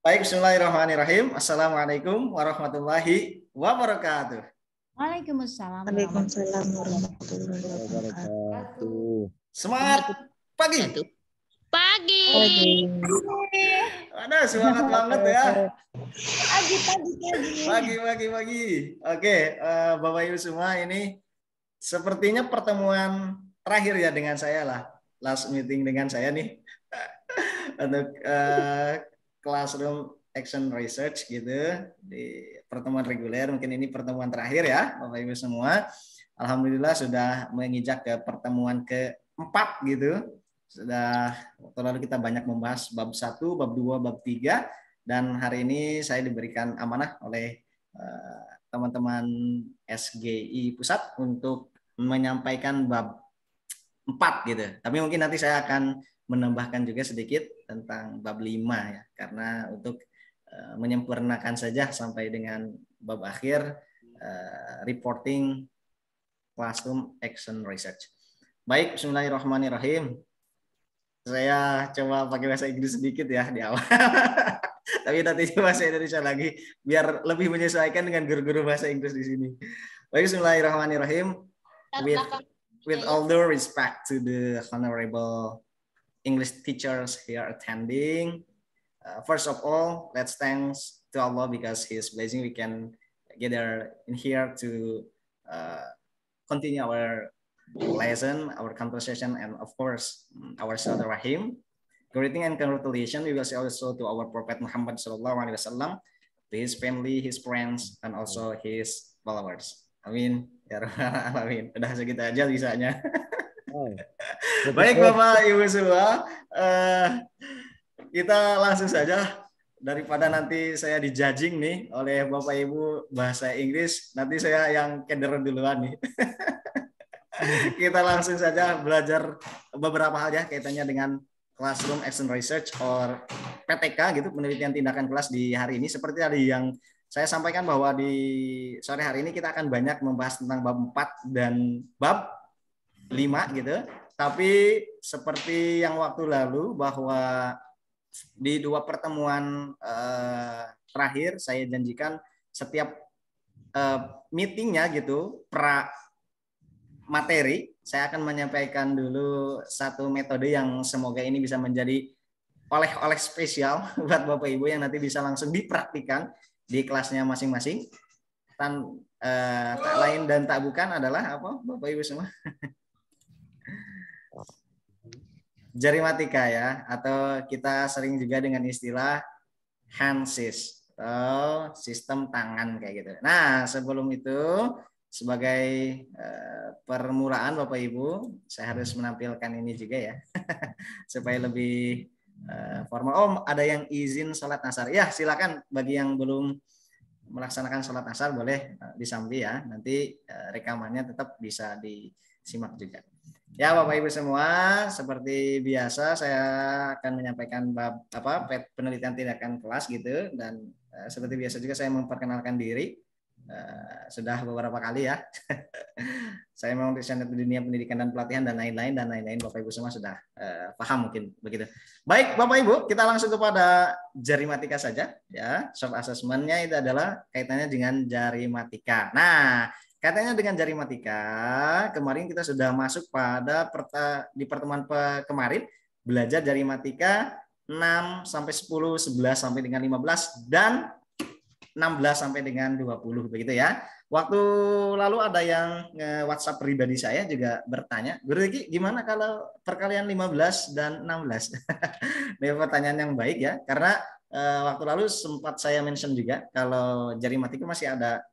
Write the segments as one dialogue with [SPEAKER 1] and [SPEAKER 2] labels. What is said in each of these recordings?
[SPEAKER 1] Baik, bismillahirrahmanirrahim. Assalamualaikum warahmatullahi wabarakatuh.
[SPEAKER 2] Waalaikumsalam.
[SPEAKER 3] Waalaikumsalam warahmatullahi wabarakatuh.
[SPEAKER 1] Semangat pagi.
[SPEAKER 2] Pagi.
[SPEAKER 1] Ada semangat banget ya.
[SPEAKER 2] Pagi.
[SPEAKER 1] Pagi. Oke, Bapak Ibu semua, ini sepertinya pertemuan terakhir ya dengan saya lah. Last meeting dengan saya nih. Untuk Classroom Action Research gitu di pertemuan reguler. Mungkin ini pertemuan terakhir ya Bapak Ibu semua. Alhamdulillah sudah menginjak ke pertemuan keempat gitu. Sudah waktu lalu kita banyak membahas bab 1, bab 2, bab 3, dan hari ini saya diberikan amanah oleh teman-teman SGI Pusat untuk menyampaikan bab 4 gitu. Tapi mungkin nanti saya akan menambahkan juga sedikit tentang bab 5 ya, karena untuk menyempurnakan saja sampai dengan bab akhir reporting Classroom Action Research. Baik, bismillahirrahmanirrahim. Saya coba pakai bahasa Inggris sedikit ya di awal. Tapi nanti bahasa Indonesia lagi biar lebih menyesuaikan dengan guru-guru bahasa Inggris di sini. Baik, bismillahirrahmanirrahim. With all due respect to the honorable English teachers here attending, first of all, let's thanks to Allah because His blessing we can gather in here to continue our lesson, our conversation, and of course our Rahim. Greeting and congratulations we will say also to our Prophet Muhammad SAW, to his family, his friends, and also his followers. Amin. Ya Rabbal Alamin. Udah segitu aja bisanya. Baik Bapak Ibu semua, kita langsung saja daripada nanti saya dijudging nih oleh Bapak Ibu bahasa Inggris, nanti saya yang keder duluan nih. Kita langsung saja belajar beberapa hal ya kaitannya dengan Classroom Action Research or PTK gitu, penelitian tindakan kelas di hari ini. Seperti tadi yang saya sampaikan bahwa di sore hari ini kita akan banyak membahas tentang bab 4 dan bab 5 gitu. Tapi seperti yang waktu lalu bahwa di 2 pertemuan terakhir saya janjikan setiap meetingnya gitu pra materi saya akan menyampaikan dulu satu metode yang semoga ini bisa menjadi oleh-oleh spesial buat Bapak Ibu yang nanti bisa langsung dipraktikan di kelasnya masing-masing. Tak lain dan tak bukan adalah apa Bapak Ibu semua? Jarimatika ya, atau kita sering juga dengan istilah handsis atau sistem tangan kayak gitu. Nah, sebelum itu sebagai permulaan Bapak Ibu, saya harus menampilkan ini juga ya, supaya lebih formal. Oh, ada yang izin sholat asar. Ya, silakan bagi yang belum melaksanakan sholat asar boleh disambi ya. Nanti rekamannya tetap bisa disimak juga. Ya Bapak Ibu semua, seperti biasa saya akan menyampaikan bab penelitian tindakan kelas gitu, dan seperti biasa juga saya memperkenalkan diri. Sudah beberapa kali ya. Saya memang di dunia pendidikan dan pelatihan dan lain-lain Bapak Ibu semua sudah paham mungkin begitu. Baik Bapak Ibu, kita langsung kepada jarimatika saja ya. Short assessment-nya itu adalah kaitannya dengan jarimatika. Nah, kaitannya dengan jarimatika, kemarin kita sudah masuk pada di pertemuan kemarin belajar jarimatika 6 sampai 10, 11 sampai dengan 15 dan 16 sampai dengan 20 begitu ya. Waktu lalu ada yang WhatsApp pribadi saya juga bertanya, Guru Riki gimana kalau perkalian 15 dan 16? Ini pertanyaan yang baik ya, karena waktu lalu sempat saya mention juga kalau jarimatika masih ada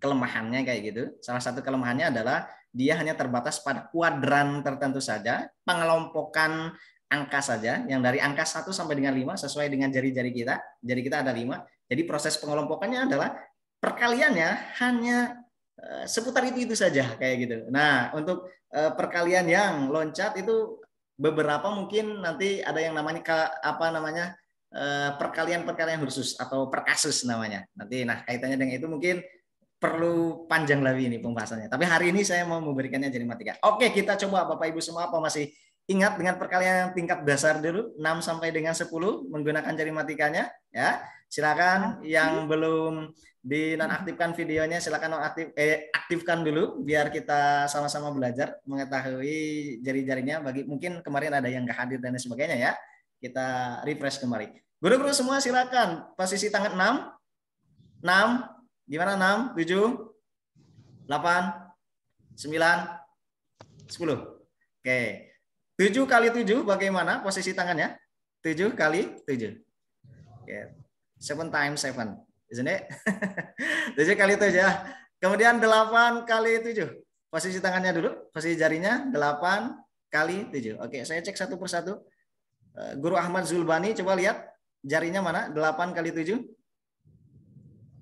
[SPEAKER 1] kelemahannya kayak gitu. Salah satu kelemahannya adalah dia hanya terbatas pada kuadran tertentu saja, pengelompokan angka saja, yang dari angka 1 sampai dengan 5 sesuai dengan jari-jari kita. Jari kita ada 5. Jadi proses pengelompokannya adalah perkaliannya hanya seputar itu saja kayak gitu. Nah, untuk perkalian yang loncat itu beberapa mungkin nanti ada yang namanya perkalian khusus atau perkasus namanya. Nanti kaitannya dengan itu mungkin perlu panjang lagi ini pembahasannya. Tapi hari ini saya mau memberikannya jarimatika. Oke, kita coba Bapak Ibu semua apa masih ingat dengan perkalian yang tingkat dasar dulu 6 sampai dengan 10 menggunakan jari matikanya ya. Silakan yang belum dinonaktifkan videonya silakan aktifkan dulu biar kita sama-sama belajar mengetahui jari-jarinya bagi mungkin kemarin ada yang nggak hadir dan sebagainya ya. Kita refresh kembali. Guru-guru semua silakan posisi tangan 6 gimana 6 7 8 9 10. Oke. 7 kali 7 bagaimana posisi tangannya? 7 kali 7. Oke. 7 times 7. Isn't it? 7 kali 7 ya. Kemudian 8 kali 7. Posisi tangannya dulu, posisi jarinya 8 kali 7. Oke, saya cek satu persatu. Guru Ahmad Zulbani coba lihat jarinya mana? 8 kali 7.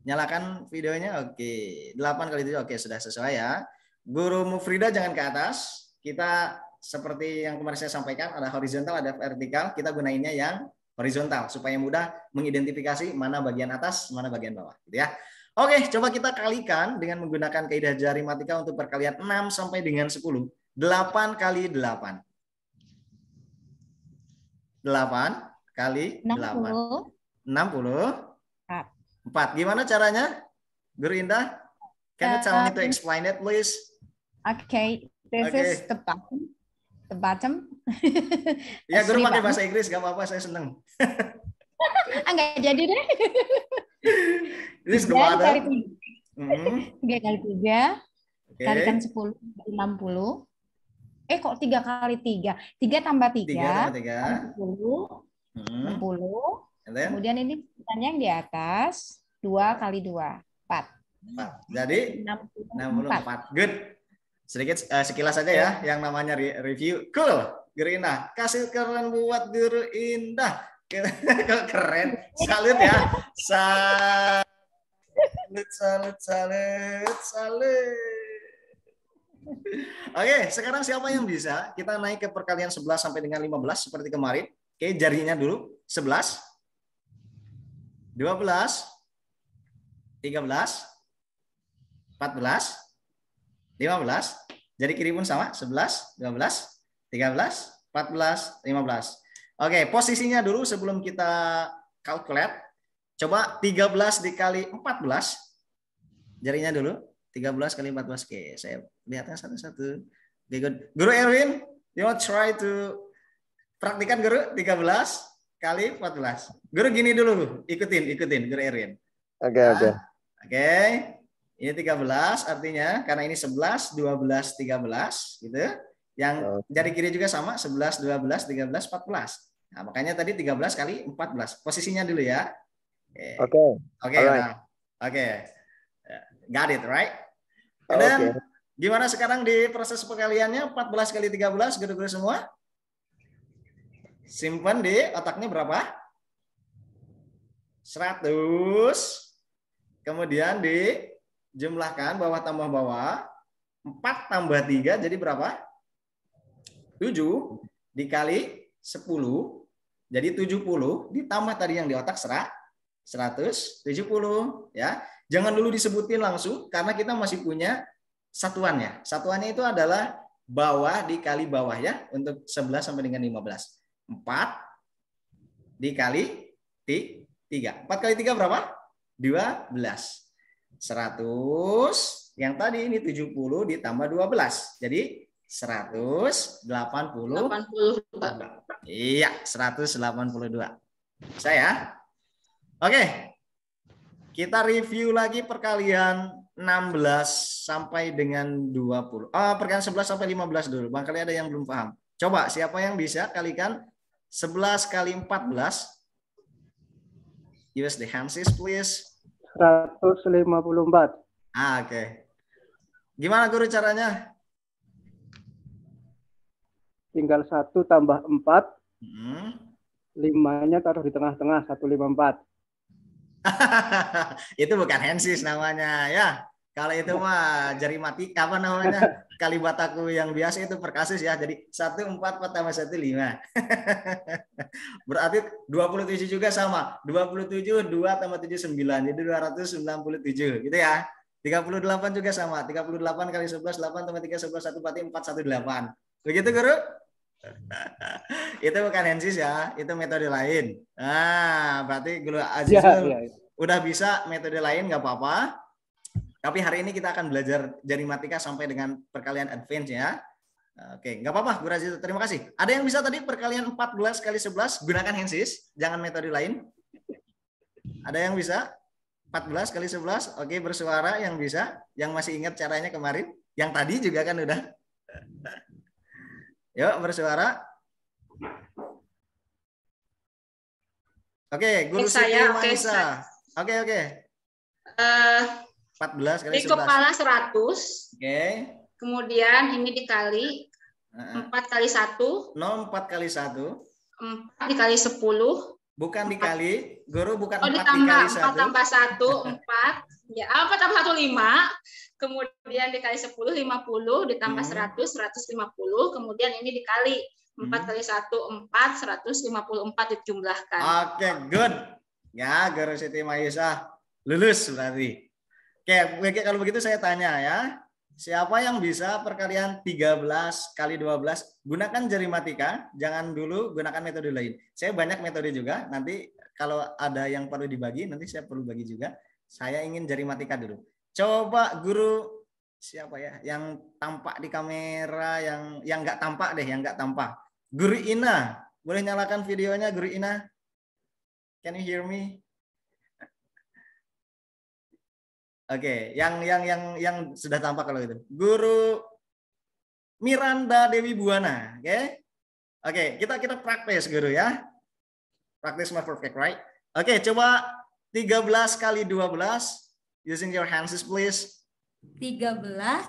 [SPEAKER 1] Nyalakan videonya. Oke, 8 kali 7. Oke, sudah sesuai ya. Guru Mufrida jangan ke atas. Kita seperti yang kemarin saya sampaikan, ada horizontal, ada vertikal. Kita gunainnya yang horizontal supaya mudah mengidentifikasi mana bagian atas, mana bagian bawah, gitu ya. Oke, coba kita kalikan dengan menggunakan kaidah jari matika untuk perkalian 6 sampai dengan 10. 8 kali 8. 8 kali 8. 64. Gimana caranya? Guru Indah? Can you tell me to explain it, please?
[SPEAKER 2] Okay, this is the bottom. The bottom.
[SPEAKER 1] Ya, guru pakai bahasa Inggris, gak apa-apa, saya seneng.
[SPEAKER 2] Enggak jadi deh.
[SPEAKER 1] Ini the bottom.
[SPEAKER 2] 3 kali 3. Kalikan 10, 60. Kok 3 kali 3? 3 tambah 3. 10. 60. Kemudian ini yang di atas. 2 kali 2. 4.
[SPEAKER 1] Jadi 64. Good. Sedikit sekilas saja ya yang namanya review. Cool. Guru Indah, kasih keren buat Guru Indah. Keren. Salut ya. Salut. Oke, sekarang siapa yang bisa? Kita naik ke perkalian 11 sampai dengan 15 seperti kemarin. Oke, jarinya dulu. 11, 12, 13, 14, 15. Jadi kiri pun sama. 11, 12, 13, 14, 15. Oke, posisinya dulu sebelum kita calculate. Coba 13 dikali 14. Jarinya dulu. 13 kali 14. Oke, saya lihatnya satu-satu. Oke, good. Guru Erwin, you want try to praktikan guru 13 kali 14. Guru gini dulu, ikutin Guru Erwin.
[SPEAKER 3] Oke.
[SPEAKER 1] Oke. Ini 13 artinya karena ini 11, 12, 13 gitu. Yang jari kiri juga sama 11, 12, 13, 14. Nah, makanya tadi 13 kali 14. Posisinya dulu ya. Oke. Got it, right? Dan gimana sekarang di proses perkaliannya 14 kali 13 guru-guru semua? Simpan di otaknya berapa? 100. Kemudian dijumlahkan bawah tambah bawah. 4 tambah 3 jadi berapa? 7 dikali 10. Jadi 70 ditambah tadi yang di otak 170 ya. Jangan dulu disebutin langsung karena kita masih punya satuannya. Satuannya itu adalah bawah dikali bawah ya untuk 11 sampai dengan 15. 4 dikali 3. 4 kali 3 berapa? 12. 100 yang tadi ini 70 ditambah 12. Jadi 180. Iya, 182. Saya. Oke. Kita review lagi perkalian 16 sampai dengan 20. Perkalian 11 sampai 15 dulu. Barangkali ada yang belum paham. Coba siapa yang bisa kalikan 11 kali 14. Use the handsis please.
[SPEAKER 3] 154.
[SPEAKER 1] Oke. Gimana guru caranya?
[SPEAKER 3] Tinggal 1 tambah 4. 5-nya taruh di tengah-tengah, 154.
[SPEAKER 1] Itu bukan handsis namanya ya. Kalau itu mah jari mati apa namanya? Kalibataku yang biasa itu per kasus ya. Jadi 144 tambah 15. Berarti 27 juga sama. 27 2 tambah 7 9. Jadi 297 gitu ya. 38 juga sama. 38 kali 11 8 tambah 3 11 1 berarti 418. Begitu guru? Itu bukan Hensis ya, itu metode lain. Nah, berarti Guru Azizul udah bisa metode lain nggak apa-apa. Tapi hari ini kita akan belajar jari matika sampai dengan perkalian advance ya. Oke, nggak apa-apa Guru Azizul. Terima kasih. Ada yang bisa tadi perkalian 14 kali 11 gunakan Hensis, jangan metode lain. Ada yang bisa? 14 kali 11. Oke, bersuara yang bisa, yang masih ingat caranya kemarin. Yang tadi juga kan udah. Yuk, bersuara. Oke, Guru Siti Maisa. Oke. 14 kali 11.
[SPEAKER 4] Di kepala 100.
[SPEAKER 1] Oke.
[SPEAKER 4] Kemudian ini dikali 4 kali 1.
[SPEAKER 1] No, 4 kali 1.
[SPEAKER 4] 4 dikali 10.
[SPEAKER 1] Bukan dikali, Guru bukan 4
[SPEAKER 4] ditambah,
[SPEAKER 1] dikali 1.
[SPEAKER 4] 4 tambah 1, 4. Ya, 4 tambah 1, 5. Kemudian dikali 10, 50. Ditambah 100, 150. Kemudian ini dikali 4 kali 1, 4. 154 dijumlahkan.
[SPEAKER 1] Oke, good. Ya, Guru Siti Maisa lulus berarti. Oke, kalau begitu saya tanya ya. Siapa yang bisa perkalian 13 kali 12? Gunakan jari matika, jangan dulu gunakan metode lain. Saya banyak metode juga, nanti kalau ada yang perlu dibagi, nanti saya perlu bagi juga. Saya ingin jari matika dulu. Coba Guru, siapa ya, yang tampak di kamera, yang nggak tampak deh, yang nggak tampak. Guru Ina, boleh nyalakan videonya Guru Ina? Can you hear me? Oke, yang sudah tampak kalau itu. Guru Miranda Dewi Buana, oke, kita praktis Guru ya. Praktis more perfect, right? Oke, coba 13 kali 12 using your hands please.
[SPEAKER 5] 11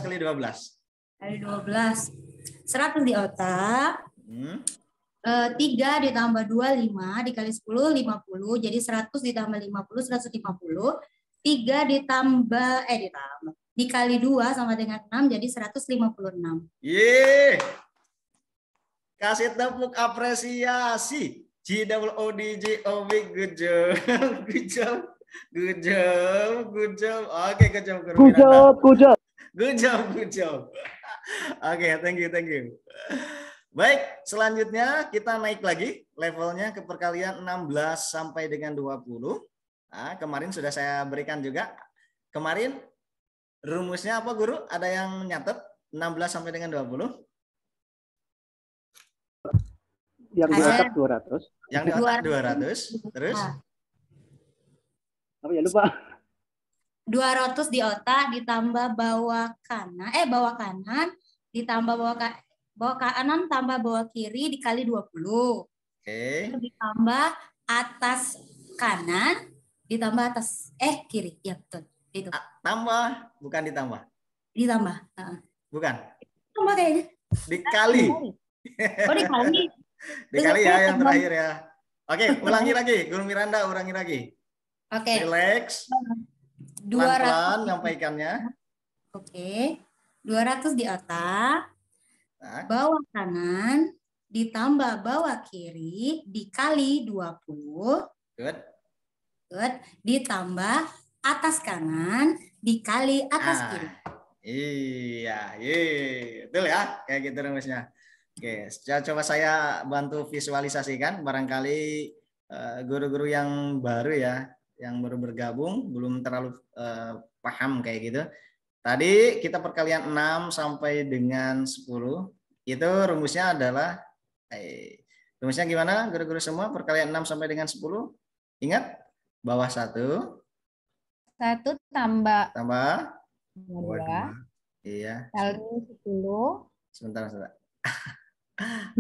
[SPEAKER 1] kali 12.
[SPEAKER 5] Kali 12. 100 di otak. 3 ditambah 2, 5, dikali 10, 50. Jadi 100 ditambah 50, 150. 3 dikali 2 sama dengan 6, jadi 156.
[SPEAKER 1] Yeay. Kasih tepuk apresiasi. GWODJOB, good job. Good job. Good job. Good job. Oke, good job.
[SPEAKER 3] Good job. Good job.
[SPEAKER 1] Good job. Good job. Oke, thank you. Thank you. Baik, selanjutnya kita naik lagi levelnya ke perkalian 16 sampai dengan 20. Nah, kemarin sudah saya berikan juga. Kemarin rumusnya apa Guru? Ada yang nyatet 16 sampai dengan 20?
[SPEAKER 3] Yang di otak 200.
[SPEAKER 1] Yang di otak 200. Terus?
[SPEAKER 3] Apa ya lupa?
[SPEAKER 5] 200 di otak ditambah bawah kanan ditambah bawah kanan tambah bawah kiri dikali 20.
[SPEAKER 1] Oke.
[SPEAKER 5] Ditambah atas kanan ditambah atas kiri. Ya betul. Itu.
[SPEAKER 1] Tambah, bukan ditambah.
[SPEAKER 5] Ditambah.
[SPEAKER 1] Bukan.
[SPEAKER 5] Tambah kayaknya.
[SPEAKER 1] Dikali.
[SPEAKER 5] Oh, dikali.
[SPEAKER 1] Dikali ya yang terakhir ya. Oke, ulangi lagi. Guru Miranda ulangi lagi.
[SPEAKER 5] Oke.
[SPEAKER 1] Relax. Pelan-pelan nyampaikannya.
[SPEAKER 5] Oke. 200 di otak. Bawah kanan ditambah bawah kiri dikali 20.
[SPEAKER 1] Good.
[SPEAKER 5] Ditambah atas kanan dikali atas kiri.
[SPEAKER 1] Iya, betul ya, kayak gitu rumusnya. Oke, coba saya bantu visualisasikan. Barangkali guru-guru yang baru ya, yang baru bergabung belum terlalu paham kayak gitu. Tadi kita perkalian 6 sampai dengan 10. Itu rumusnya adalah rumusnya gimana guru-guru semua? Perkalian 6 sampai dengan 10. Ingat? Bawah 1
[SPEAKER 2] tambah
[SPEAKER 1] 2. Iya.
[SPEAKER 2] Kali 10.
[SPEAKER 1] Sebentar.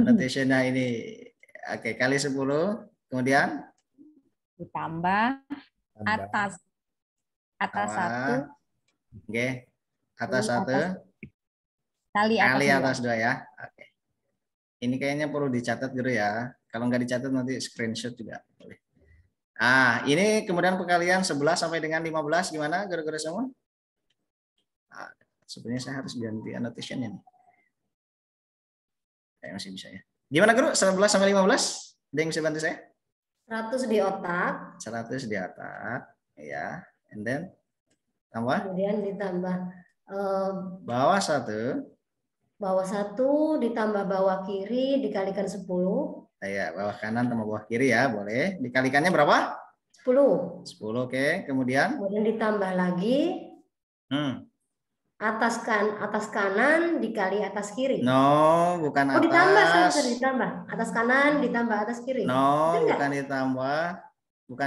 [SPEAKER 1] Annotation-nya ini. Oke, kali 10. Kemudian
[SPEAKER 2] ditambah atas 1.
[SPEAKER 1] Oke. Atas 1
[SPEAKER 2] kali
[SPEAKER 1] atas 2 ya. Oke. Ini kayaknya perlu dicatat Guru ya. Kalau nggak dicatat nanti screenshot juga boleh. Ini kemudian perkalian 11 sampai dengan 15 gimana Guru-guru semua? Sebenarnya saya harus ganti annotation-nya nih. Kayak masih bisa ya. Gimana Guru? 11 sampai 15? Ada yang bisa bantu saya?
[SPEAKER 6] 100 di otak.
[SPEAKER 1] 100 di otak. Ya. And then tambah?
[SPEAKER 6] Kemudian ditambah
[SPEAKER 1] bawah 1.
[SPEAKER 6] Bawah 1 ditambah bawah kiri dikalikan 10.
[SPEAKER 1] Ya, bawah kanan tambah bawah kiri ya, boleh. Dikalikannya berapa?
[SPEAKER 6] 10.
[SPEAKER 1] 10, oke. Kemudian?
[SPEAKER 6] Kemudian ditambah lagi atas kanan dikali atas kiri.
[SPEAKER 1] No, bukan atas.
[SPEAKER 6] Oh, ditambah, sorry, ditambah. Atas kanan ditambah atas kiri.
[SPEAKER 1] No,
[SPEAKER 6] Betul
[SPEAKER 1] bukan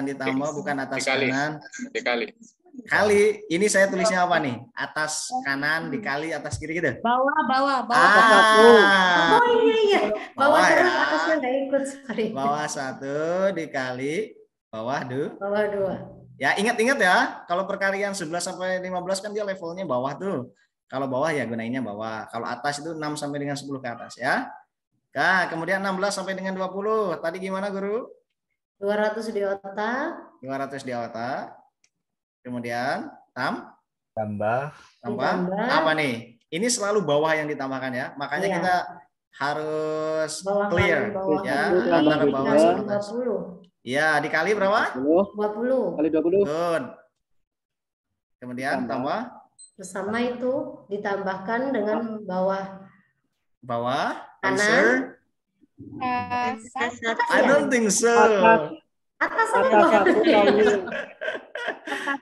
[SPEAKER 1] ditambah. Bukan atas kanan.
[SPEAKER 7] Dikali.
[SPEAKER 1] Kali, ini saya tulisnya apa nih? Atas kanan dikali atas kiri gitu.
[SPEAKER 5] Bawah.
[SPEAKER 6] Oh iya. Bawah
[SPEAKER 1] Bawah
[SPEAKER 6] terus
[SPEAKER 1] ya.
[SPEAKER 6] atasnya nggak ikut, sorry.
[SPEAKER 1] Bawah 1 dikali bawah 2.
[SPEAKER 6] Bawah 2.
[SPEAKER 1] Ya, ingat-ingat ya, kalau perkalian 11 sampai 15 kan dia levelnya bawah tuh. Kalau bawah ya gunainnya bawah. Kalau atas itu 6 sampai dengan 10 ke atas ya. Nah, kemudian 16 sampai dengan 20. Tadi gimana, Guru?
[SPEAKER 6] 200 di otak.
[SPEAKER 1] 200 di otak. Kemudian tambah
[SPEAKER 6] Ditambah.
[SPEAKER 1] apa nih? Ini selalu bawah yang ditambahkan ya. Makanya
[SPEAKER 6] Iya.
[SPEAKER 1] kita harus
[SPEAKER 6] Bawah
[SPEAKER 1] clear
[SPEAKER 6] kanan, bawah
[SPEAKER 1] ya
[SPEAKER 6] kiri,
[SPEAKER 1] antara bawah
[SPEAKER 6] dikali
[SPEAKER 1] sama atas.
[SPEAKER 6] 20.
[SPEAKER 1] Ya, dikali berapa?
[SPEAKER 6] 20.
[SPEAKER 3] Kali 20.
[SPEAKER 1] Good. Kemudian tambah
[SPEAKER 6] Bersama itu ditambahkan dengan bawah kanan.
[SPEAKER 1] answer. I don't think so.
[SPEAKER 6] Atas
[SPEAKER 3] Atas 1 kali.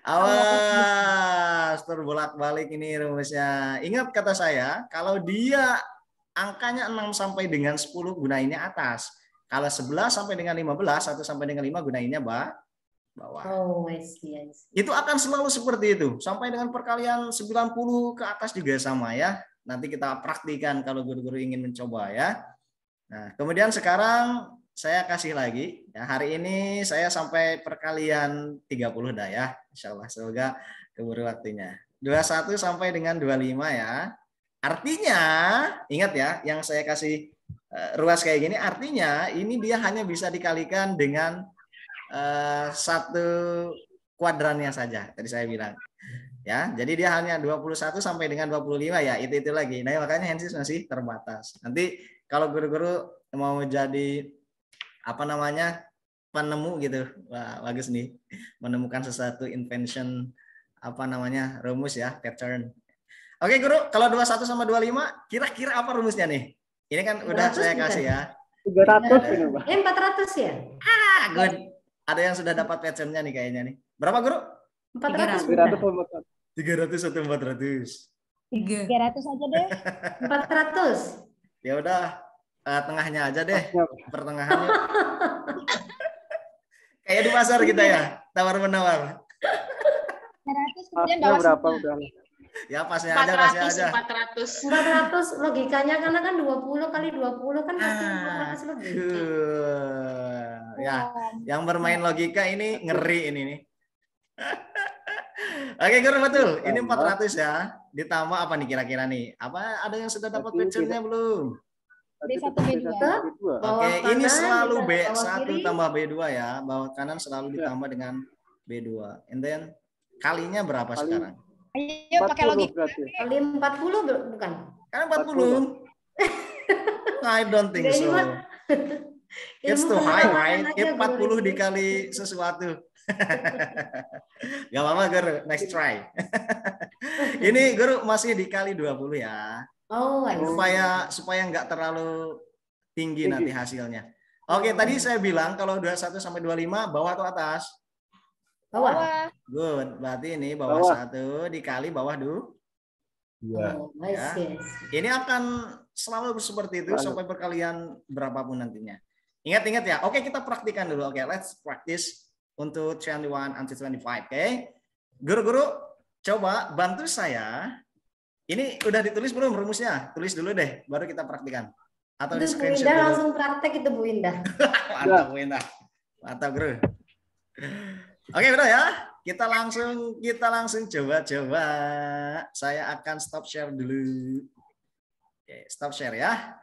[SPEAKER 1] Awas, terbolak-balik ini rumusnya. Ingat kata saya, kalau dia angkanya 6 sampai dengan 10 gunainnya atas. Kalau 11 sampai dengan 15, 1 sampai dengan 5 gunainnya bawah.
[SPEAKER 6] Oh, I see.
[SPEAKER 1] Itu akan selalu seperti itu. Sampai dengan perkalian 90 ke atas juga sama ya. Nanti kita praktikan kalau guru-guru ingin mencoba ya. Nah, kemudian sekarang saya kasih lagi. Ya, hari ini saya sampai perkalian 30 dah ya. Insya Allah, semoga keburu waktunya. 21 sampai dengan 25 ya. Artinya, ingat ya, yang saya kasih ruas kayak gini, artinya ini dia hanya bisa dikalikan dengan satu kuadrannya saja. Tadi saya bilang. Ya, jadi dia hanya 21 sampai dengan 25 ya, itu lagi. Nah, makanya Hensis masih terbatas. Nanti kalau guru-guru mau jadi penemu gitu, wah, bagus nih, menemukan sesuatu invention rumus ya, pattern. Oke guru, kalau 21 sama 25 kira-kira apa rumusnya nih? Ini kan udah saya kasih ya.
[SPEAKER 3] 300 ini, Pak.
[SPEAKER 6] 400 ya?
[SPEAKER 1] Good. Ada yang sudah dapat patternnya nih kayaknya nih. Berapa guru?
[SPEAKER 6] 400.
[SPEAKER 1] 300 atau 400?
[SPEAKER 2] 300 aja deh.
[SPEAKER 6] 400.
[SPEAKER 1] Ya udah, tengahnya aja deh, pertengahannya. Kayak di pasar kita ya, tawar-menawar.
[SPEAKER 2] 300 kemudian
[SPEAKER 3] Pasnya
[SPEAKER 2] bawah
[SPEAKER 3] berapa
[SPEAKER 2] semua.
[SPEAKER 3] udah?
[SPEAKER 1] Ya pasnya aja, pasnya aja.
[SPEAKER 6] 400 logikanya karena kan 20 kali 20 kan pasti 400 lebih.
[SPEAKER 1] Ya, yang bermain logika ini ngeri ini nih. Oke, guru betul. Ini 400 ya. Ditambah apa nih kira-kira nih? Apa ada yang sudah dapat patternnya belum?
[SPEAKER 2] B1 B2.
[SPEAKER 1] Oke, ini selalu B1
[SPEAKER 6] kiri.
[SPEAKER 1] tambah B2 ya. Bawah kanan selalu ditambah dengan B2. And then kalinya berapa sekarang?
[SPEAKER 2] Ayo pakai logika.
[SPEAKER 6] Kali 40 bukan?
[SPEAKER 1] Kan 40. I don't think
[SPEAKER 6] Nggak, ini
[SPEAKER 1] so.
[SPEAKER 6] mah-
[SPEAKER 1] It's
[SPEAKER 6] Ilmu
[SPEAKER 1] too high,
[SPEAKER 6] pengetahuan
[SPEAKER 1] right?
[SPEAKER 6] aja,
[SPEAKER 1] 40
[SPEAKER 6] Guru.
[SPEAKER 1] dikali sesuatu. Gak apa-apa, Guru. Next try. Ini Guru masih dikali 20 ya.
[SPEAKER 6] Oh, I see.
[SPEAKER 1] Supaya nggak terlalu tinggi nanti hasilnya. Oke, tadi saya bilang kalau 21 sampai 25 bawah atau atas?
[SPEAKER 6] Bawah.
[SPEAKER 1] Good. Berarti ini bawah 1 dikali bawah 2.
[SPEAKER 6] Oh, I
[SPEAKER 1] Ya.
[SPEAKER 6] see.
[SPEAKER 1] Ini akan selalu seperti itu sampai perkalian berapapun nantinya. Ingat-ingat ya. Oke, kita praktikan dulu. Oke, let's practice untuk 21 until 25. Oke. Guru-guru, coba bantu saya. Ini udah ditulis belum rumusnya? Tulis dulu deh, baru kita praktikan. Atau di
[SPEAKER 6] Itu Bu
[SPEAKER 1] screenshot
[SPEAKER 6] Indah
[SPEAKER 1] dulu.
[SPEAKER 6] langsung praktek itu Bu Indah.
[SPEAKER 1] Mantap, Bu Indah. Mantap, Guru. Oke, bro ya. Kita langsung coba-coba. Saya akan stop share dulu. Oke, stop share ya.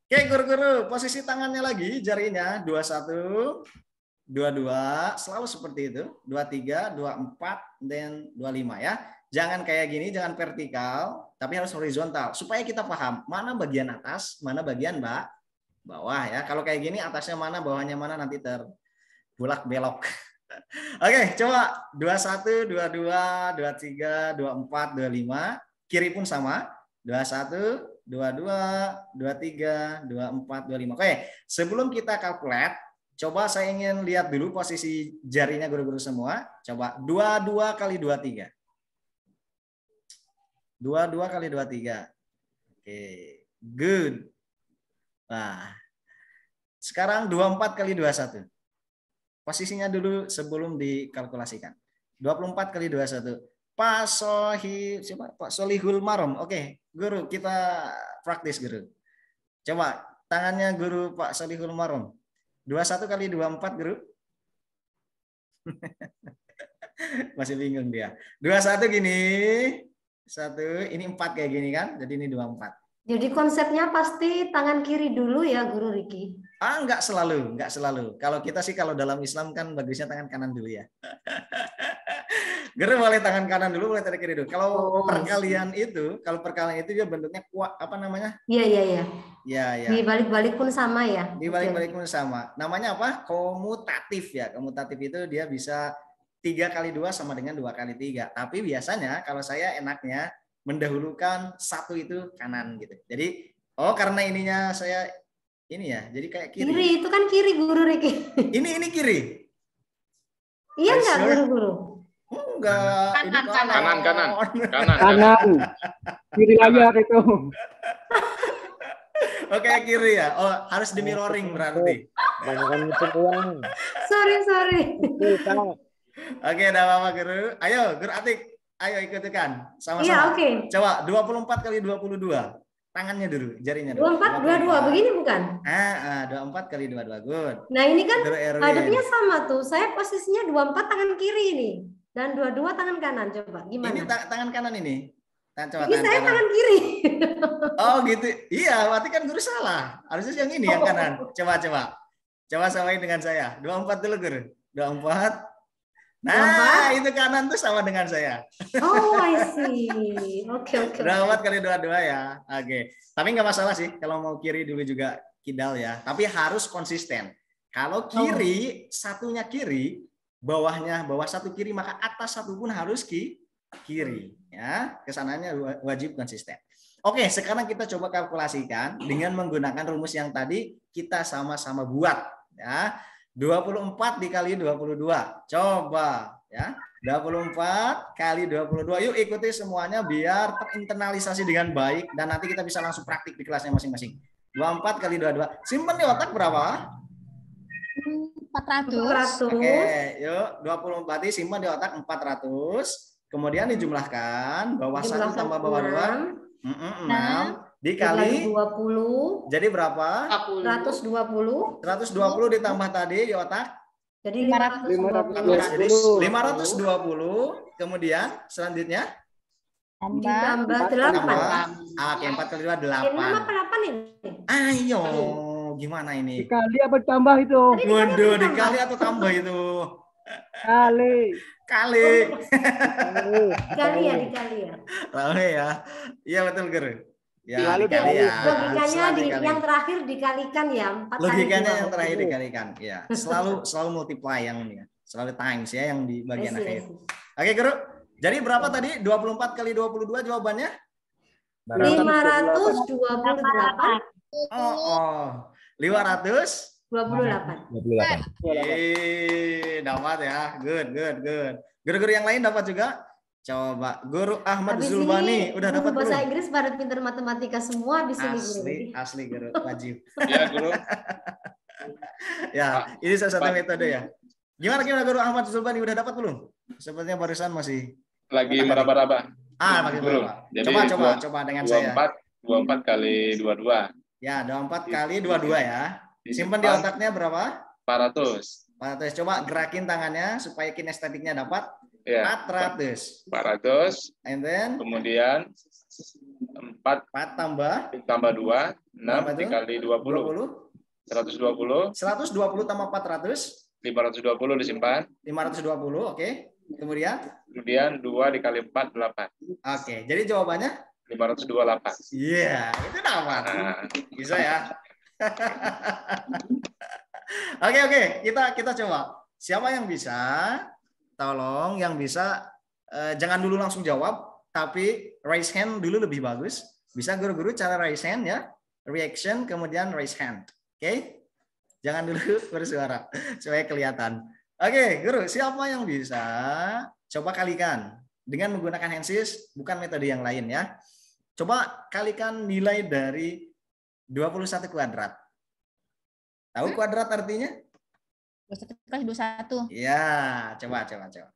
[SPEAKER 1] Oke, guru-guru, posisi tangannya lagi, jarinya 21, 22, selalu seperti itu. 23, 24, dan 25 ya. Jangan kayak gini, jangan vertikal, tapi harus horizontal. Supaya kita paham mana bagian atas, mana bagian bawah ya. Kalau kayak gini, atasnya mana, bawahnya mana, nanti terbulak belok. Oke, coba 21, 22, 23, 24, 25. Kiri pun sama. 21, 22, 23, 24, 25. Oke, sebelum kita calculate, coba saya ingin lihat dulu posisi jarinya guru-guru semua. Coba 22 kali 23. 22 kali 23. Oke, good. Nah, sekarang 24 kali 21. Posisinya dulu sebelum dikalkulasikan. 24 kali 21. Pak Solihul Marom. Oke, guru, kita praktis, guru. Coba tangannya guru Pak Solihul Marom. 21 kali 24, guru. Masih bingung dia. 21 gini. 1, ini 4 kayak gini kan? Jadi ini 24.
[SPEAKER 6] Jadi konsepnya pasti tangan kiri dulu ya Guru Riki.
[SPEAKER 1] Enggak selalu, enggak selalu. Kalau kita sih kalau dalam Islam kan bagusnya tangan kanan dulu ya. Guru boleh tangan kanan dulu, boleh tangan kiri dulu. Kalau perkalian itu dia bentuknya kuat, apa namanya?
[SPEAKER 6] Iya.
[SPEAKER 1] Ya.
[SPEAKER 6] Dibalik-balik pun sama ya.
[SPEAKER 1] Dibalik-balik pun sama. Namanya apa? Komutatif ya. Komutatif itu dia bisa 3 kali 2 sama dengan 2 kali 3. Tapi biasanya kalau saya enaknya mendahulukan 1 itu kanan gitu. Jadi karena ininya saya ini ya, jadi kayak kiri.
[SPEAKER 6] Kiri itu kan kiri Guru Riki.
[SPEAKER 1] Ini kiri.
[SPEAKER 6] Iya enggak Guru-guru?
[SPEAKER 1] Enggak.
[SPEAKER 3] Kanan. Kiri layar itu.
[SPEAKER 1] Oke, kiri ya. Harus di mirroring berarti.
[SPEAKER 6] Sorry.
[SPEAKER 1] Oke, udah apa-apa Guru. Ayo, Guru Atik. Ayo ikutkan sama-sama.
[SPEAKER 6] Iya, oke.
[SPEAKER 1] Coba 24 kali 22. Tangannya dulu, jarinya dulu.
[SPEAKER 6] 24, 22, begini bukan?
[SPEAKER 1] 24 kali 22, good.
[SPEAKER 6] Nah ini kan hadapnya sama tuh. Saya posisinya 24 tangan kiri ini. Dan 22 tangan kanan. Coba, gimana?
[SPEAKER 1] Ini tangan kanan ini. Coba,
[SPEAKER 6] ini saya tangan kiri.
[SPEAKER 1] Oh gitu. Iya, berarti kan Guru salah. Harusnya yang ini, yang kanan. Coba. Coba samain dengan saya. 24 dulu, Guru. 24. Nah, itu kanan tuh sama dengan saya.
[SPEAKER 6] Oh, I see. Oke.
[SPEAKER 1] 24 kali 22 ya. Oke. Tapi nggak masalah sih kalau mau kiri dulu juga kidal ya. Tapi harus konsisten. Kalau kiri, satunya kiri, bawah satu kiri, maka atas satu pun harus kiri. Ya, kesananya wajib konsisten. Oke, sekarang kita coba kalkulasikan dengan menggunakan rumus yang tadi kita sama-sama buat. Ya. 24 dikali 22. Coba ya. 24 kali 22. Yuk ikuti semuanya biar terinternalisasi dengan baik dan nanti kita bisa langsung praktik di kelasnya masing-masing. 24 kali 22. Simpan di otak berapa?
[SPEAKER 2] 400.
[SPEAKER 1] Oke, yuk 24 berarti simpan di otak 400. Kemudian dijumlahkan bawah 1 tambah bawah 2. 6 dikali
[SPEAKER 6] 20.
[SPEAKER 1] Jadi berapa?
[SPEAKER 6] 120.
[SPEAKER 1] 120 ditambah tadi di otak.
[SPEAKER 6] Jadi 520.
[SPEAKER 1] 520. Kemudian selanjutnya
[SPEAKER 6] ditambah 8.
[SPEAKER 1] Oke, 4 kali 2 8.
[SPEAKER 6] Kenapa 8 ini?
[SPEAKER 1] Ayo, gimana ini?
[SPEAKER 3] Dikali apa tambah itu?
[SPEAKER 1] Waduh, dikali atau tambah itu? Kali ya. Rame ya. Iya betul, Guru. Ya, dikali ya.
[SPEAKER 6] Logikanya yang terakhir dikalikan ya. 4
[SPEAKER 1] Logikanya yang terakhir dikalikan. Ya, selalu multiply yang ini ya. Selalu times ya yang di bagian akhir. Oke, Guru. Jadi berapa tadi? 24 kali 22 jawabannya?
[SPEAKER 6] 528.
[SPEAKER 1] 528. Dapat ya. Good. Guru-guru yang lain dapat juga? Coba Guru Ahmad Zulbani udah dapat belum?
[SPEAKER 6] Bahasa Inggris pada pintar matematika semua di sini
[SPEAKER 1] Asli Guru, wajib.
[SPEAKER 7] Ya, Guru.
[SPEAKER 1] Ya, ini salah satu metode ya. Gimana Guru Ahmad Zulbani udah dapat belum? Sepertinya barusan masih
[SPEAKER 7] lagi meraba-raba.
[SPEAKER 1] Masih meraba. Coba dengan
[SPEAKER 7] 24 kali 22.
[SPEAKER 1] Ya, 24 kali 22 ya. Simpan di otaknya berapa?
[SPEAKER 7] 400.
[SPEAKER 1] Coba gerakin tangannya supaya kinestetiknya dapat.
[SPEAKER 7] Ya,
[SPEAKER 1] 400.
[SPEAKER 7] And
[SPEAKER 1] then
[SPEAKER 7] kemudian 4
[SPEAKER 1] tambah
[SPEAKER 7] 2 6 dikali 20. 120
[SPEAKER 1] tambah 400
[SPEAKER 7] 520 disimpan.
[SPEAKER 1] 520, oke. Kemudian
[SPEAKER 7] 2 dikali 4 8.
[SPEAKER 1] Oke, jadi jawabannya
[SPEAKER 7] 528.
[SPEAKER 1] Iya, itu dapat. Bisa ya. Oke, kita coba. Siapa yang bisa? Tolong yang bisa jangan dulu langsung jawab, tapi raise hand dulu lebih bagus. bisa guru-guru cara raise hand ya. Reaction, kemudian raise hand. Oke? Jangan dulu bersuara supaya kelihatan. Oke, guru, siapa yang bisa coba kalikan dengan menggunakan handsys, bukan metode yang lain ya. Coba kalikan nilai dari 21 kuadrat. Tahu kuadrat artinya?
[SPEAKER 2] 21 kali 21.
[SPEAKER 1] Iya, coba.
[SPEAKER 2] 400.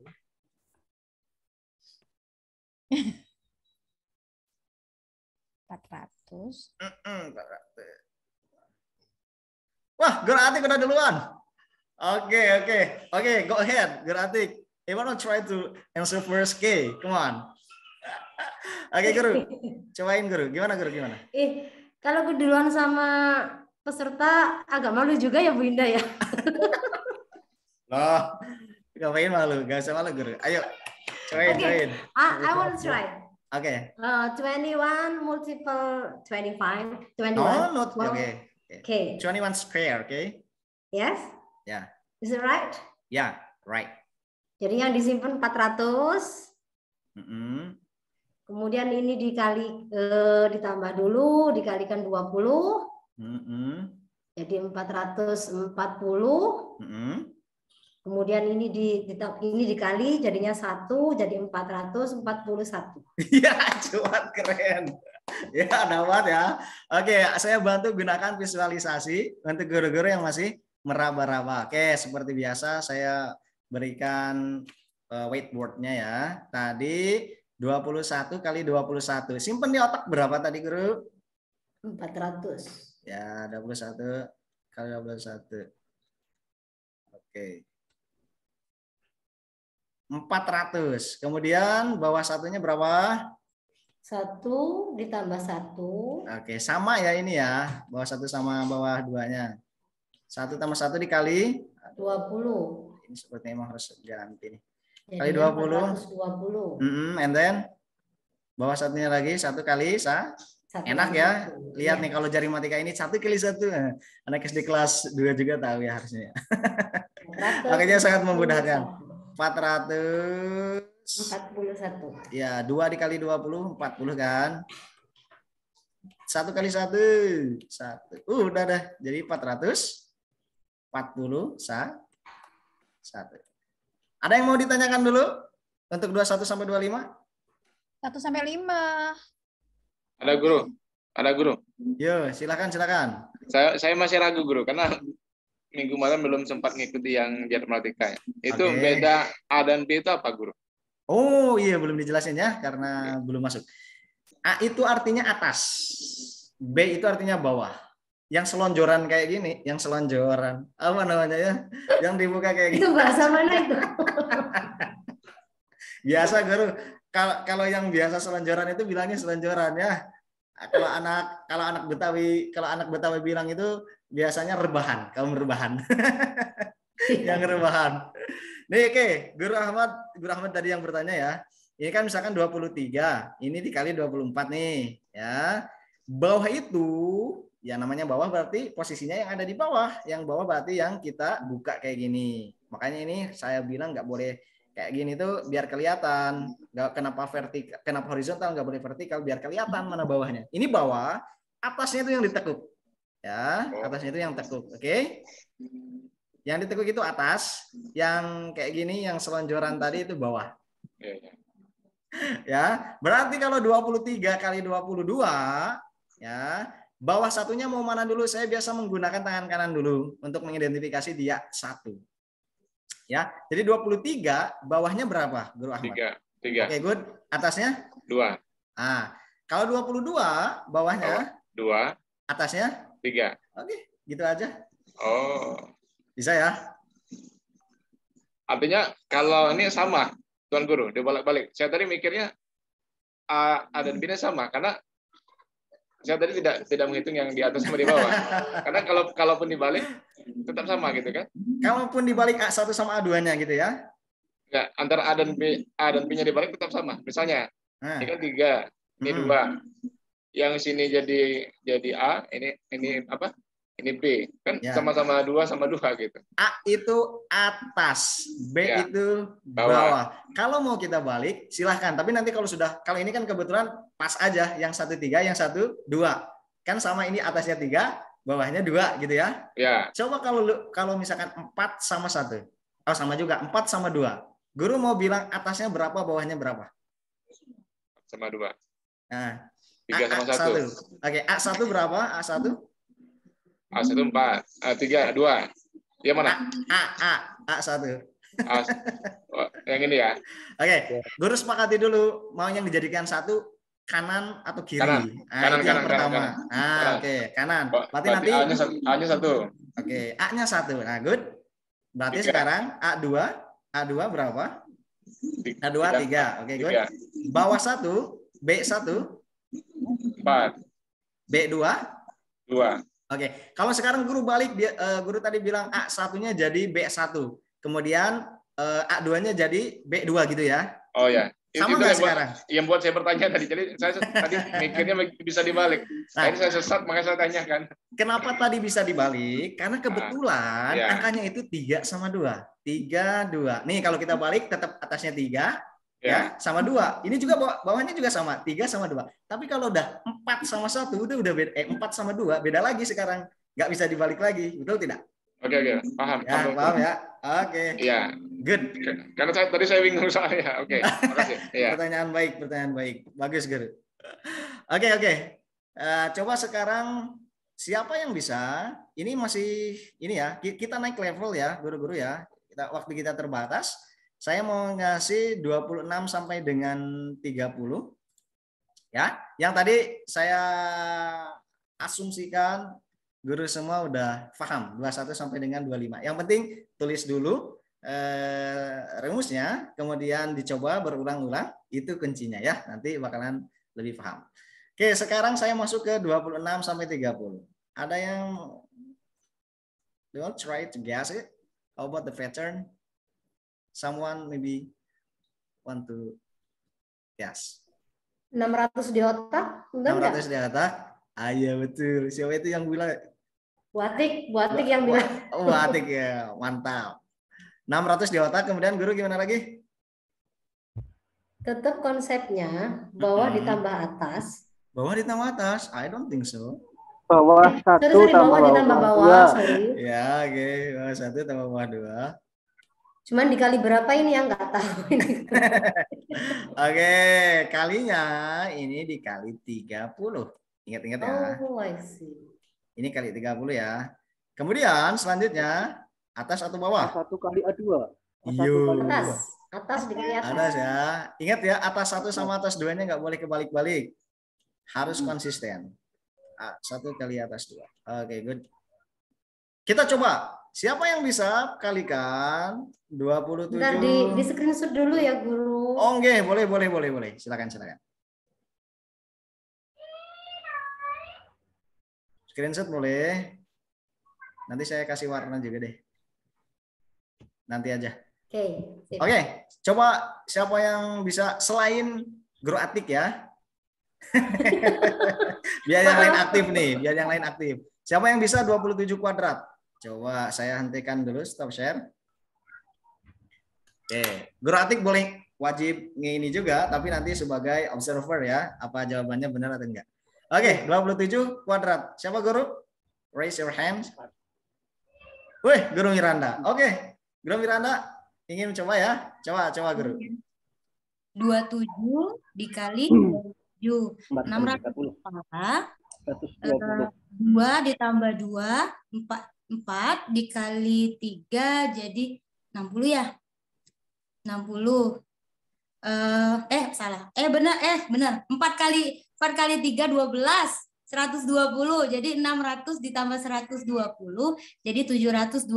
[SPEAKER 1] Wah, Guru Atik udah duluan. Oke, go ahead, Guru Atik. You wanna try to answer first, K? Come on. Oke, Guru. Cobain, Guru. Gimana, Guru? Gimana?
[SPEAKER 6] Kalau gue duluan sama peserta agak malu juga ya Bu Indah ya.
[SPEAKER 1] Loh, ngapain malu? Gak usah malu, Guru. Ayo, cobain.
[SPEAKER 6] I want to try.
[SPEAKER 1] Oke.
[SPEAKER 6] 21 multiple 25. 21.
[SPEAKER 1] No, not
[SPEAKER 6] okay.
[SPEAKER 1] Okay. 21 square, okay?
[SPEAKER 6] Yes?
[SPEAKER 1] Yeah.
[SPEAKER 6] Is it right?
[SPEAKER 1] Yeah, right.
[SPEAKER 6] Jadi yang disimpan 400. Kemudian ini ditambah dulu, dikalikan 20. Jadi 440. Kemudian ini dikali jadinya 1, jadi 441.
[SPEAKER 1] Iya, cuman keren. Ya, dapat ya. Oke, saya bantu gunakan visualisasi untuk guru-guru yang masih meraba-raba. Oke, seperti biasa saya berikan whiteboard-nya ya. Tadi 21 kali 21. Simpen di otak berapa tadi, Guru?
[SPEAKER 6] 400.
[SPEAKER 1] Ya, 21 kali 21. Oke. 400. Kemudian bawah satunya berapa?
[SPEAKER 6] 1 ditambah 1.
[SPEAKER 1] Oke, sama ya ini ya. Bawah 1 sama bawah 2-nya. 1 tambah 1 dikali
[SPEAKER 6] 20.
[SPEAKER 1] Ini sepertinya emang harus ganti nih.
[SPEAKER 6] Kali
[SPEAKER 1] 20.
[SPEAKER 6] 420.
[SPEAKER 1] And then bawah satunya lagi 1 kali 1. Enak ya. Lihat nih kalau jari matematika ini 1 kali 1. Anak SD kelas 2 juga tahu ya harusnya. Makanya sangat memudahkan. 441. Ya, 2 dikali 20, 40 kan. 1 kali 1. 1. Udah dah. Jadi 441. Ada yang mau ditanyakan dulu? Untuk 21 sampai 25?
[SPEAKER 2] 1 sampai 5.
[SPEAKER 7] Ada guru.
[SPEAKER 1] Yo, silakan.
[SPEAKER 7] Saya masih ragu guru karena minggu malam belum sempat ngikuti yang matematika. Itu beda A dan B itu apa guru?
[SPEAKER 1] Oh iya, belum dijelasin ya karena belum masuk. A itu artinya atas, B itu artinya bawah. Yang selonjoran kayak gini, yang selonjoran apa namanya ya? Yang dibuka kayak gini.
[SPEAKER 6] Itu bahasa mana itu?
[SPEAKER 1] Biasa Guru. Kalau yang biasa selonjoran itu bilangnya selonjoran ya. Kalau anak Betawi bilang itu biasanya rebahan, kaum rebahan. Yang rebahan. Nih oke, Guru Ahmad tadi yang bertanya ya. Ini kan misalkan 23, ini dikali 24 nih, ya. Bawah itu ya namanya bawah berarti posisinya yang ada di bawah. Yang bawah berarti yang kita buka kayak gini. Makanya ini saya bilang nggak boleh kayak gini tuh biar kelihatan. Nggak kenapa horizontal, nggak boleh vertikal biar kelihatan mana bawahnya. Ini bawah, atasnya itu yang ditekuk. Ya, atasnya itu yang tekuk. Oke. Yang ditekuk itu atas, yang kayak gini yang selonjoran tadi itu bawah. Ya, berarti kalau 23 kali 22 ya, bawah satunya mau mana dulu? Saya biasa menggunakan tangan kanan dulu untuk mengidentifikasi dia 1. Ya, jadi 23 bawahnya berapa, Guru Ahmad?
[SPEAKER 7] 3.
[SPEAKER 1] Oke, good. Atasnya?
[SPEAKER 7] 2.
[SPEAKER 1] Ah, kalau 22 bawahnya?
[SPEAKER 7] 2.
[SPEAKER 1] Atasnya?
[SPEAKER 7] 3.
[SPEAKER 1] Oke, gitu aja.
[SPEAKER 7] Oh.
[SPEAKER 1] Bisa ya?
[SPEAKER 7] Artinya kalau ini sama, Tuan Guru, dibalik-balik. Saya tadi mikirnya A dan B-nya sama karena saya tadi tidak menghitung yang di atas sama di bawah. Karena kalaupun dibalik tetap sama gitu kan?
[SPEAKER 1] Kalaupun dibalik A1 sama A2-nya gitu ya?
[SPEAKER 7] Enggak, antara A dan B-nya dibalik tetap sama. Misalnya, ini kan 3, ini 2. Yang sini jadi A, ini apa? ini B. Kan
[SPEAKER 1] Ya.
[SPEAKER 7] sama-sama 2 sama 2 gitu.
[SPEAKER 1] A itu atas, B
[SPEAKER 7] Ya.
[SPEAKER 1] itu bawah. Kalau mau kita balik, silahkan. Tapi nanti kalau ini kan kebetulan pas aja, yang 1 3, yang 1 2. Kan sama ini atasnya 3, bawahnya 2 gitu ya.
[SPEAKER 7] Ya,
[SPEAKER 1] Coba kalau misalkan 4 sama 1. Oh, sama juga, 4 sama 2. Guru mau bilang atasnya berapa, bawahnya berapa?
[SPEAKER 7] sama 2.
[SPEAKER 1] Nah,
[SPEAKER 7] 3 sama 1.
[SPEAKER 1] Oke, A1 berapa? A1?
[SPEAKER 7] A1 4. A3 2. Yang mana?
[SPEAKER 1] A1.
[SPEAKER 7] Yang ini ya.
[SPEAKER 1] Oke, guru sepakati dulu mau yang dijadikan 1 kanan atau kiri.
[SPEAKER 7] Kanan. Kanan,
[SPEAKER 1] Itu yang
[SPEAKER 7] kanan,
[SPEAKER 1] pertama.
[SPEAKER 7] kanan.
[SPEAKER 1] Oke, kanan. Berarti nanti
[SPEAKER 7] A-nya 1.
[SPEAKER 1] Oke, A-nya 1. Nah, good. Berarti
[SPEAKER 7] 3.
[SPEAKER 1] sekarang A2 berapa? A2 3. Oke, good.
[SPEAKER 7] 3.
[SPEAKER 1] Bawah 1, B1,
[SPEAKER 7] 4.
[SPEAKER 1] B2.
[SPEAKER 7] 2.
[SPEAKER 1] Oke, kalau sekarang guru balik, guru tadi bilang A1-nya jadi B1, kemudian A2-nya jadi B2 gitu ya?
[SPEAKER 7] Oh ya.
[SPEAKER 1] Sama nggak sekarang?
[SPEAKER 7] Yang buat saya bertanya tadi. Jadi saya tadi mikirnya bisa dibalik. Nah, ini saya sesat, makanya saya tanyakan.
[SPEAKER 1] Kenapa tadi bisa dibalik? Karena kebetulan
[SPEAKER 7] ya.
[SPEAKER 1] angkanya itu 3 sama 2. 3, 2. Nih kalau kita balik tetap atasnya 3. Ya, sama 2. Ini juga bawahnya juga sama, 3 sama 2. Tapi kalau udah 4 sama 1 udah beda, 4 sama 2 beda lagi sekarang. Nggak bisa dibalik lagi. Betul tidak?
[SPEAKER 7] Oke, paham.
[SPEAKER 1] Ya, paham ya. Oke.
[SPEAKER 7] Iya.
[SPEAKER 1] Good.
[SPEAKER 7] Karena tadi saya bingung soalnya. Oke, makasih. Iya.
[SPEAKER 1] Pertanyaan baik. Bagus, Guru. Oke. Coba sekarang siapa yang bisa? Ini masih ini ya. Kita naik level ya, guru-guru ya. Waktu kita terbatas. Saya mau ngasih 26 sampai dengan 30. Ya, yang tadi saya asumsikan guru semua udah paham 21 sampai dengan 25. Yang penting tulis dulu rumusnya, kemudian dicoba berulang-ulang, itu kuncinya ya. Nanti bakalan lebih paham. Oke, sekarang saya masuk ke 26 sampai 30. Ada yang don't try to guess it? How about the pattern? Someone maybe want to guess.
[SPEAKER 6] 600 di otak?
[SPEAKER 1] 600 di otak? Iya betul. Siapa itu yang bilang?
[SPEAKER 6] Buatik yang bilang.
[SPEAKER 1] Buatik ya, mantap. 600 di otak, kemudian guru gimana lagi?
[SPEAKER 6] Tetap konsepnya bawah ditambah atas.
[SPEAKER 1] Bawah ditambah atas? I don't think so.
[SPEAKER 3] Bawah 1 tambah
[SPEAKER 6] bawah ditambah bawah, sorry.
[SPEAKER 1] Ya, oke. Bawah 1 tambah bawah 2.
[SPEAKER 6] Cuman dikali berapa ini yang nggak tahu ini.
[SPEAKER 1] Oke, kalinya ini dikali 30. Ingat-ingat ya.
[SPEAKER 6] Oh, I see.
[SPEAKER 1] Ini kali 30 ya. Kemudian selanjutnya atas atau bawah?
[SPEAKER 3] 1 kali A2.
[SPEAKER 6] Atas dikali atas.
[SPEAKER 1] Atas ya. Ingat ya, atas 1 sama atas 2-nya nggak boleh kebalik-balik. Harus konsisten. 1 kali atas 2. Oke, good. Kita coba. Siapa yang bisa kalikan 27?
[SPEAKER 6] Bentar di screenshot dulu ya, Guru.
[SPEAKER 1] Oh, oke, boleh. Silakan. Screenshot boleh. Nanti saya kasih warna juga deh. Nanti aja. Oke, coba siapa yang bisa selain Guru Atik ya. Biar yang lain aktif. Siapa yang bisa 27 kuadrat? Coba saya hentikan dulu, stop share. Oke, Guru Atik boleh wajib ini juga, tapi nanti sebagai observer ya, apa jawabannya benar atau enggak. Oke, 27 kuadrat. Siapa Guru? Raise your hand. Wih, Guru Miranda. Oke, Guru Miranda ingin coba ya? Coba Guru.
[SPEAKER 5] 27 dikali 7. 640. 2 ditambah 2, 4 dikali 3 jadi 60 ya. 60. Benar. 4 kali 3 12. 120. Jadi 600 ditambah 120 jadi 720.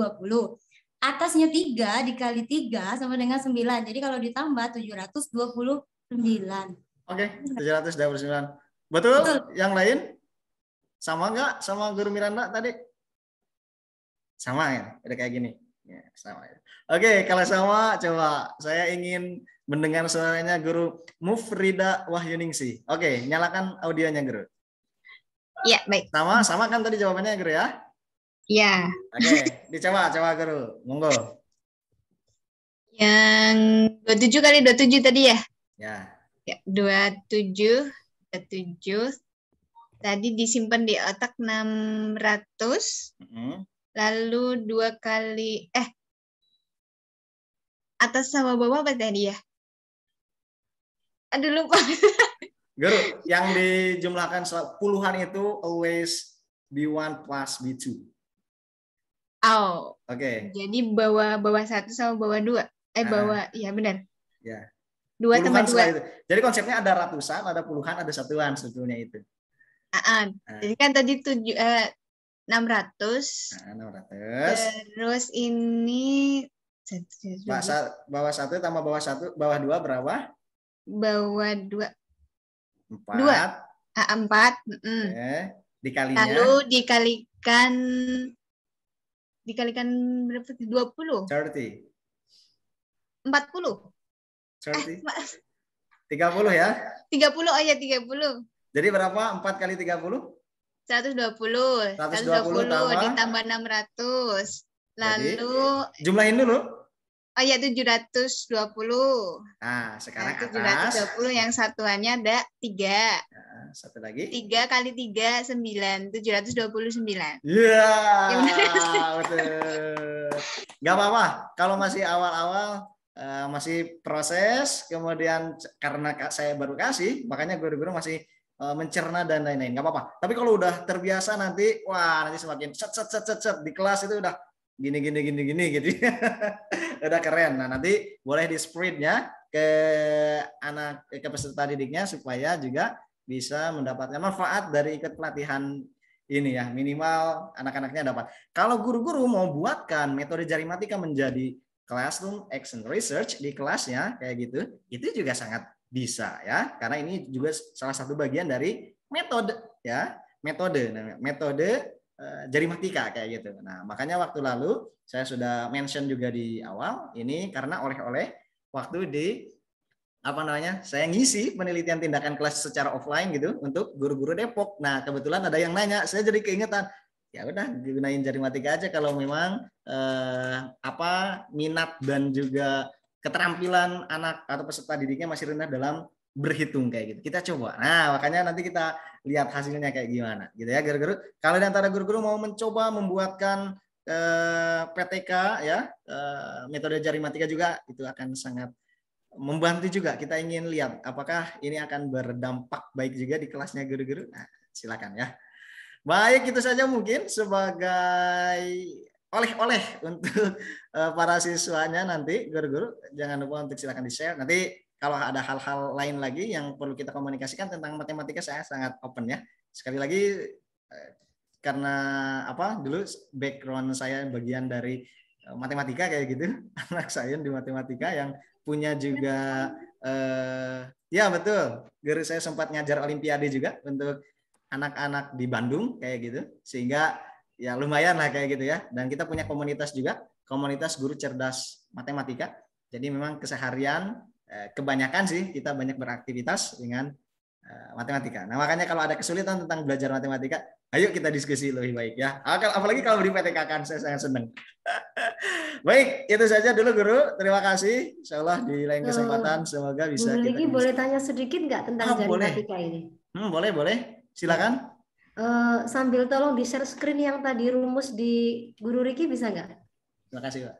[SPEAKER 5] Atasnya 3 dikali 3 sama dengan 9. Jadi kalau ditambah 729.
[SPEAKER 1] Oke, 729. Betul? Yang lain? Sama enggak sama Guru Miranda tadi? Sama ya? Udah kayak gini. Ya, sama ya. Oke, kalau sama coba saya ingin mendengar suaranya Guru Mufrida Wahyuningsi. Oke, nyalakan audionya Guru.
[SPEAKER 2] Iya, baik.
[SPEAKER 1] Sama kan tadi jawabannya Guru ya?
[SPEAKER 4] Ya.
[SPEAKER 1] Oke, coba Guru. Monggo.
[SPEAKER 4] Yang 27 kali 27 tadi ya?
[SPEAKER 1] Ya.
[SPEAKER 4] Ya, 27. Tadi disimpan di otak 600. Lalu 2 kali atas sama bawah apa tadi ya? Aduh lupa.
[SPEAKER 1] Guru, yang dijumlahkan puluhan itu always B1 plus B2.
[SPEAKER 4] Oh.
[SPEAKER 1] Oke.
[SPEAKER 4] Jadi bawah 1 sama bawah 2. Bawah, ya benar.
[SPEAKER 1] Ya.
[SPEAKER 4] 2 tambah 2.
[SPEAKER 1] Itu. Jadi konsepnya ada ratusan, ada puluhan, ada satuan sebetulnya itu.
[SPEAKER 4] Jadi kan tadi 600.
[SPEAKER 1] 600.
[SPEAKER 4] Terus ini
[SPEAKER 1] bawah 1 tambah bawah 1, bawah 2 berapa?
[SPEAKER 4] Bawah 2.
[SPEAKER 1] 4.
[SPEAKER 4] 4.
[SPEAKER 1] Oke. Dikalinya.
[SPEAKER 4] Lalu dikalikan berapa? 20.
[SPEAKER 1] 30.
[SPEAKER 4] 40.
[SPEAKER 1] 30. 30 ya?
[SPEAKER 4] 30, oh ya 30.
[SPEAKER 1] Jadi berapa? 4 kali 30?
[SPEAKER 4] 120. 120 ditambah 600. Lalu
[SPEAKER 1] jadi, jumlahin dulu.
[SPEAKER 4] Oh ya 720.
[SPEAKER 1] Nah, sekarang
[SPEAKER 4] 720 yang satuannya ada 3.
[SPEAKER 1] Nah, satu lagi.
[SPEAKER 4] 3 kali 3 9. 729.
[SPEAKER 1] Iya. Betul. Nggak apa-apa kalau masih awal-awal, masih proses, kemudian karena saya baru kasih, makanya guru-guru masih mencerna dan lain-lain. Nggak apa-apa. Tapi kalau udah terbiasa nanti, wah nanti semakin set di kelas itu udah gini gitu. Udah keren. Nah, nanti boleh di spread-nya ke peserta didiknya supaya juga bisa mendapatkan manfaat dari ikut pelatihan ini ya. Minimal anak-anaknya dapat. Kalau guru-guru mau buatkan metode Jarimatika menjadi classroom action research di kelasnya kayak gitu, itu juga sangat bisa ya. Karena ini juga salah satu bagian dari metode ya. Metode Jarimatika kayak gitu. Nah, makanya waktu lalu saya sudah mention juga di awal ini karena oleh waktu saya ngisi penelitian tindakan kelas secara offline gitu untuk guru-guru Depok. Nah, kebetulan ada yang nanya, saya jadi keingetan. Ya udah gunain Jarimatika aja kalau memang minat dan juga keterampilan anak atau peserta didiknya masih rendah dalam berhitung kayak gitu. Kita coba. Nah, makanya nanti kita lihat hasilnya kayak gimana gitu ya guru-guru. Kalau di antara guru-guru mau mencoba membuatkan PTK ya, metode Jarimatika juga itu akan sangat membantu juga. Kita ingin lihat apakah ini akan berdampak baik juga di kelasnya guru-guru. Nah, silakan ya. Baik, itu saja mungkin sebagai oleh-oleh untuk para siswanya nanti guru-guru. Jangan lupa untuk silakan di-share. Nanti kalau ada hal-hal lain lagi yang perlu kita komunikasikan tentang matematika, saya sangat open ya. Sekali lagi karena dulu background saya bagian dari matematika kayak gitu, anak saya di matematika yang punya juga ya betul, guru saya sempat ngajar olimpiade juga untuk anak-anak di Bandung kayak gitu, sehingga ya lumayan lah kayak gitu ya. Dan kita punya komunitas juga, komunitas guru cerdas matematika. Jadi memang keseharian kebanyakan sih kita banyak beraktivitas dengan matematika. Nah, makanya kalau ada kesulitan tentang belajar matematika, ayo kita diskusi lebih baik ya. Apalagi kalau di PTK kan, saya sangat senang. Baik, itu saja dulu guru. Terima kasih. Insyaallah di lain kesempatan semoga bisa
[SPEAKER 6] kita. Riki boleh tanya sedikit nggak tentang Jarimatika ini?
[SPEAKER 1] Boleh. Silakan.
[SPEAKER 6] Sambil tolong di share screen yang tadi rumus di Guru Riki bisa nggak?
[SPEAKER 1] Terima kasih, Pak.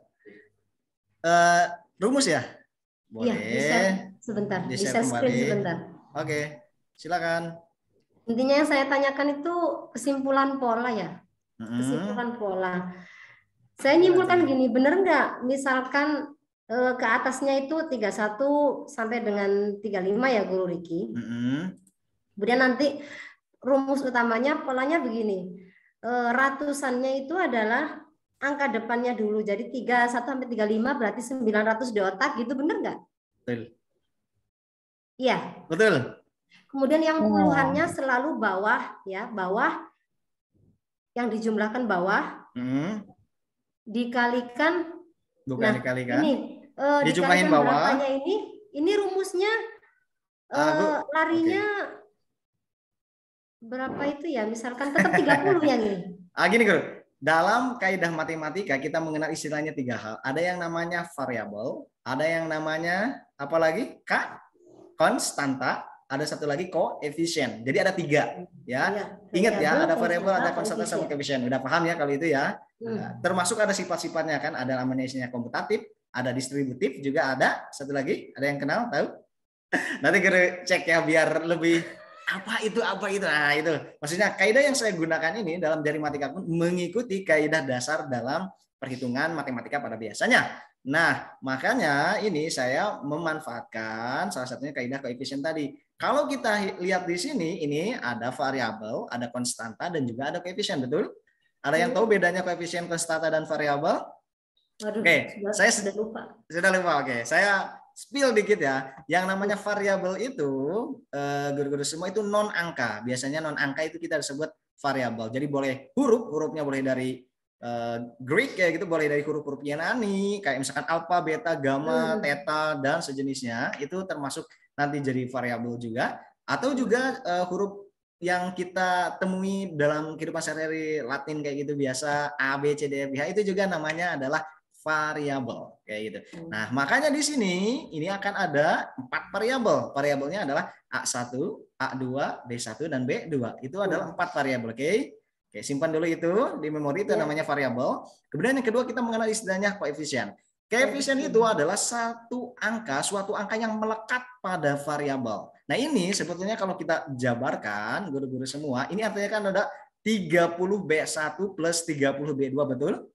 [SPEAKER 1] Rumus ya? Boleh.
[SPEAKER 6] Iya, bisa sebentar. Di share screen sebentar.
[SPEAKER 1] Oke, silakan.
[SPEAKER 6] Intinya yang saya tanyakan itu kesimpulan pola ya. Kesimpulan pola. Saya nyimpulkan gini, benar nggak? Misalkan ke atasnya itu 31 sampai dengan 35 ya Guru Riki. Kemudian nanti rumus utamanya polanya begini. Ratusannya itu adalah angka depannya dulu. Jadi 31 sampai 35 berarti 900 di otak gitu, benar nggak?
[SPEAKER 1] Betul.
[SPEAKER 6] Iya.
[SPEAKER 1] Betul.
[SPEAKER 6] Kemudian yang puluhannya selalu bawah ya, bawah yang dijumlahkan bawah. Dikalikan.
[SPEAKER 1] Bukan dikalikan.
[SPEAKER 6] Ini
[SPEAKER 1] dijumlahin bawah.
[SPEAKER 6] Ini rumusnya larinya berapa itu ya? Misalkan tetap 30 ya nih.
[SPEAKER 1] Gini Guru. dalam kaidah matematika kita mengenal istilahnya 3 hal. Ada yang namanya variabel, ada yang namanya apa lagi? Konstanta, ada satu lagi koefisien. Jadi ada 3 ya. Ingat ya, ada variabel, ada konstanta sama koefisien. Udah paham ya kalau itu ya? Termasuk ada sifat-sifatnya kan, ada namanya isinya komutatif, ada distributif, juga ada satu lagi, ada yang kenal tahu? Nanti kita cek ya biar lebih apa itu. Nah, itu. Maksudnya kaidah yang saya gunakan ini dalam jari matematika pun mengikuti kaidah dasar dalam perhitungan matematika pada biasanya. Nah, makanya ini saya memanfaatkan salah satunya kaidah koefisien tadi. Kalau kita lihat di sini, ini ada variabel, ada konstanta, dan juga ada koefisien, betul? Ada yang tahu bedanya koefisien, konstanta, dan variabel? Oke, saya sudah lupa. Oke, saya spill dikit ya. Yang namanya variabel itu, guru-guru semua itu non angka. Biasanya non angka itu kita sebut variabel. Jadi boleh hurufnya boleh dari Greek kayak gitu, boleh dari huruf-huruf Yunani, kayak misalkan alfa, beta, gamma, theta, dan sejenisnya. Itu termasuk nanti jadi variabel juga. Atau juga huruf yang kita temui dalam kehidupan sehari-hari Latin kayak gitu biasa, A, B, C, D, F, G, itu juga namanya adalah variabel kayak gitu. Nah, makanya di sini ini akan ada 4 variabel. Variabelnya adalah A1, A2, B1 dan B2. Itu adalah 4 variabel, oke? Oke, simpan dulu itu di memori, itu namanya variabel. Kemudian yang kedua kita mengenal istilahnya koefisien. Koefisien itu adalah suatu angka yang melekat pada variabel. Nah, ini sebetulnya kalau kita jabarkan guru-guru semua, ini artinya kan ada 30B1 plus 30B2, betul?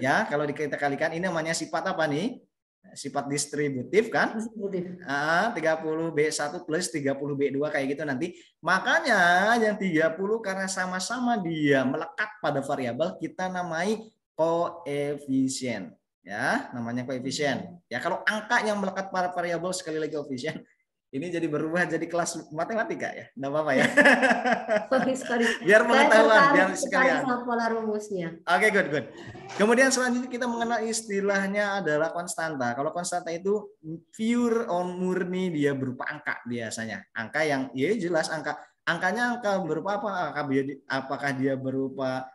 [SPEAKER 1] Ya, kalau kita kalikan ini namanya sifat apa nih? Sifat distributif kan? 30B1 plus 30B2 kayak gitu nanti. Makanya yang 30 karena sama-sama dia melekat pada variabel kita namai koefisien. Ya, namanya koefisien. Ya, kalau angka yang melekat pada variabel sekali lagi koefisien, ini jadi berubah jadi kelas matematika ya, nggak apa-apa ya. Biar pengetahuan, biar sekalian.
[SPEAKER 6] Pola rumusnya.
[SPEAKER 1] Oke, good. Kemudian selanjutnya kita mengenal istilahnya adalah konstanta. Kalau konstanta itu pure murni dia berupa angka biasanya. Angka yang ya jelas angkanya angka berupa apa? Apakah dia berupa